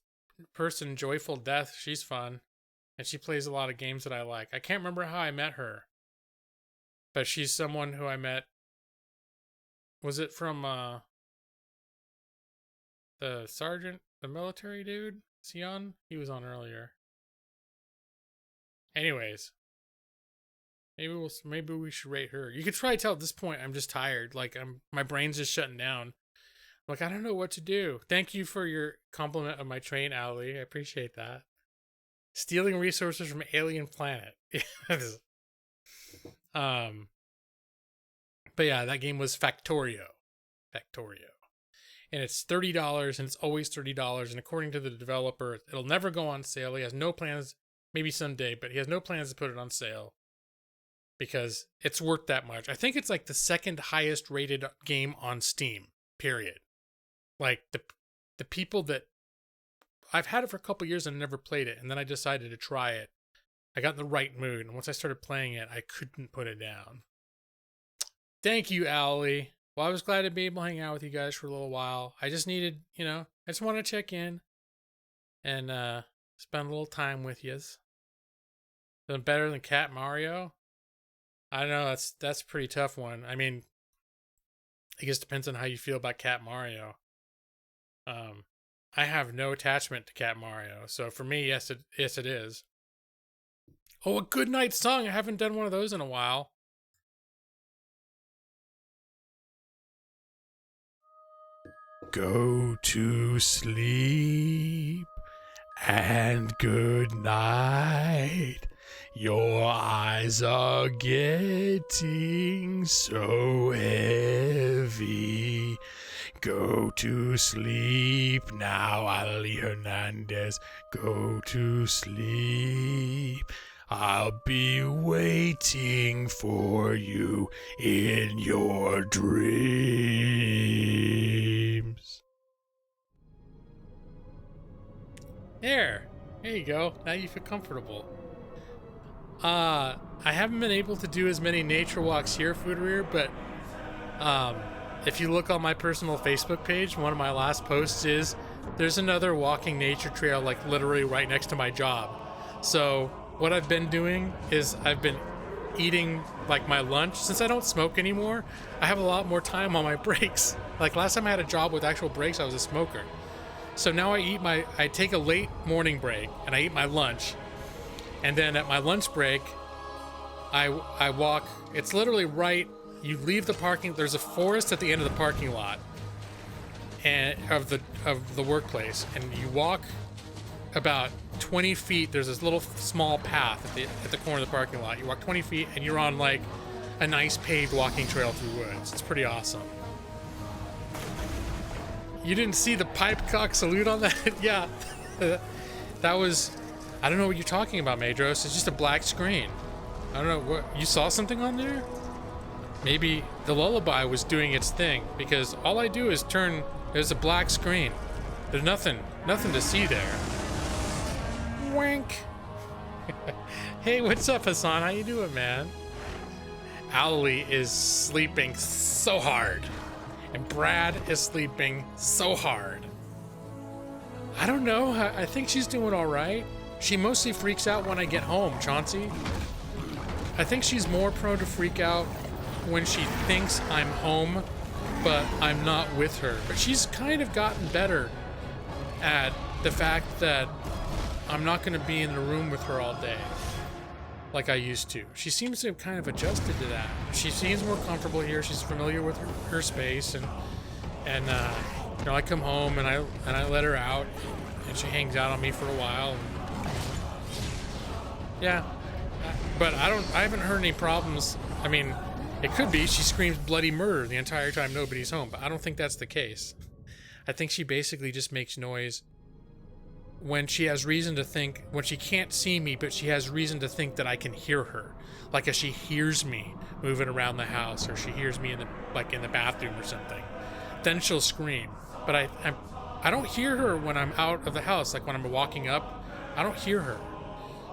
Speaker 2: person, Joyful Death. She's fun. And she plays a lot of games that I like. I can't remember how I met her. But she's someone who I met. Was it from the sergeant, the military dude? Is he on? He was on earlier. Anyways. Maybe we should rate her. You could probably tell at this point I'm just tired. Like my brain's just shutting down. Like, I don't know what to do. Thank you for your compliment of my train, Ali. I appreciate that. Stealing resources from alien planet. But yeah, that game was Factorio. And it's $30, and it's always $30. And according to the developer, it'll never go on sale. He has no plans, maybe someday, but he has no plans to put it on sale because it's worth that much. I think it's like the second highest rated game on Steam, period. Like the people that I've had it for a couple years and never played it, and then I decided to try it. I got in the right mood, and once I started playing it, I couldn't put it down. Thank you, Allie. Well, I was glad to be able to hang out with you guys for a little while. I just needed, I just want to check in and spend a little time with yous. Been better than Cat Mario? I don't know, that's a pretty tough one. I mean, I guess it depends on how you feel about Cat Mario. I have no attachment to Cat Mario, so for me, yes it is. Oh, a good night song. I haven't done one of those in a while. Go to sleep and good night. Your eyes are getting so heavy. Go to sleep now, Ali Hernandez. Go to sleep. I'll be waiting for you in your dreams. There you go. Now you feel comfortable. I haven't been able to do as many nature walks here, Food Rear, but if you look on my personal Facebook page, one of my last posts is there's another walking nature trail like literally right next to my job. So what I've been doing is I've been eating like my lunch. Since I don't smoke anymore, I have a lot more time on my breaks. Like last time I had a job with actual breaks, I was a smoker. So now I take a late morning break and I eat my lunch. And then at my lunch break, I walk. It's literally right. You leave the parking. There's a forest at the end of the parking lot, and of the workplace, and you walk about 20 feet. There's this little small path at the corner of the parking lot. You walk 20 feet, and you're on like a nice paved walking trail through woods. It's pretty awesome. You didn't see the pipe cock salute on that? Yeah, that was. I don't know what you're talking about, Madros. It's just a black screen. I don't know what you saw something on there. Maybe the lullaby was doing its thing because all I do is turn. There's a black screen. There's nothing to see there. Wink. Hey, what's up, Hassan? How you doing, man? Ali is sleeping so hard, and Brad is sleeping so hard. I don't know. I think she's doing all right. She mostly freaks out when I get home, Chauncey. I think she's more prone to freak out when she thinks I'm home, but I'm not with her. But she's kind of gotten better at the fact that I'm not going to be in the room with her all day like I used to. She seems to have kind of adjusted to that. She seems more comfortable here. She's familiar with her space, and I come home and I let her out, and she hangs out on me for a while. Yeah, but I haven't heard any problems. I mean, It could be she screams bloody murder the entire time nobody's home, but I don't think that's the case. I think she basically just makes noise when she has reason to think, when she can't see me, but she has reason to think that I can hear her. Like if she hears me moving around the house, or she hears me in the bathroom or something, then she'll scream. But I don't hear her when I'm out of the house. Like when I'm walking up, I don't hear her.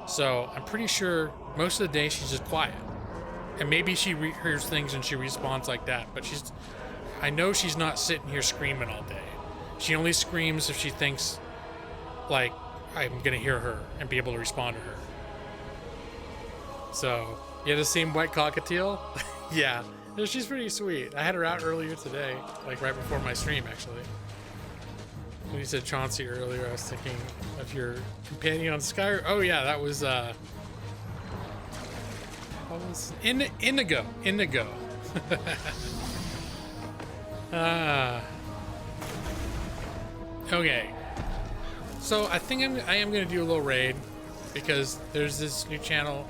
Speaker 2: So I'm pretty sure most of the day she's just quiet. And maybe she hears things and she responds like that. But I know she's not sitting here screaming all day. She only screams if she thinks like I'm gonna hear her and be able to respond to her. So, yeah, the same white cockatiel? Yeah, she's pretty sweet. I had her out earlier today, like right before my stream, actually. When you said Chauncey earlier, I was thinking of your companion on Skyrim. Oh yeah, that was Indigo. Indigo. Okay. So I think I am gonna do a little raid because there's this new channel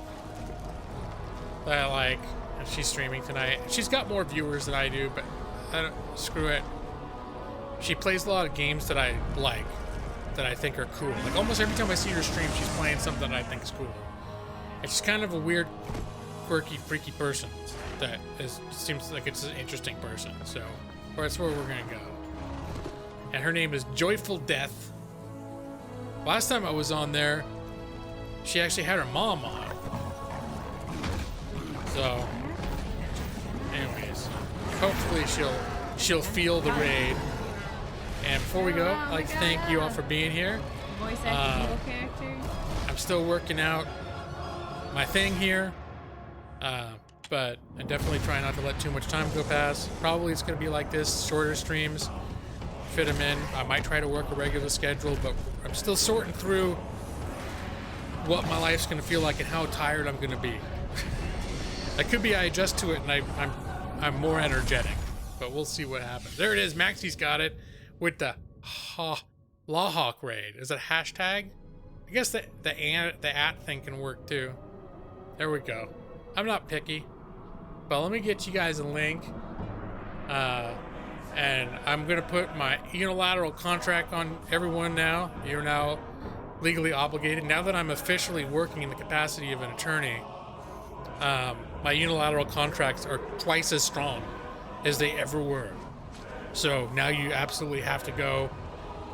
Speaker 2: that I like, and she's streaming tonight. She's got more viewers than I do, but screw it. She plays a lot of games that I like, that I think are cool. Like almost every time I see her stream, she's playing something that I think is cool. And she's kind of a weird, quirky, freaky person that seems like it's an interesting person. So that's where we're gonna go. And her name is Joyful Death. Last time I was on there, she actually had her mom on. So, anyways, hopefully she'll feel the raid. And before we go, I'd like to thank you all for being here.
Speaker 7: Voice acting character.
Speaker 2: I'm still working out my thing here, but I definitely try not to let too much time go past. Probably it's going to be like this, shorter streams, fit them in. I might try to work a regular schedule, but I'm still sorting through what my life's going to feel like and how tired I'm going to be. It could be I adjust to it and I'm more energetic, but we'll see what happens. There it is. Maxie's got it with the Lawhawk raid. Is it a hashtag? I guess the at thing can work too. There we go. I'm not picky, but let me get you guys a link. And I'm gonna put my unilateral contract on everyone now. You're now legally obligated. Now that I'm officially working in the capacity of an attorney, my unilateral contracts are twice as strong as they ever were. So now you absolutely have to go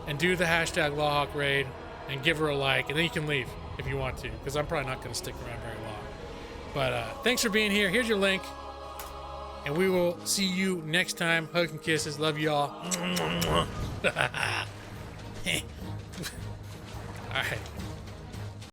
Speaker 2: and do the hashtag Lawhawk raid and give her a like, and then you can leave if you want to, because I'm probably not going to stick around very long. But thanks for being here. Here's your link, and we will see you next time. Hugs and kisses. Love you all. All right.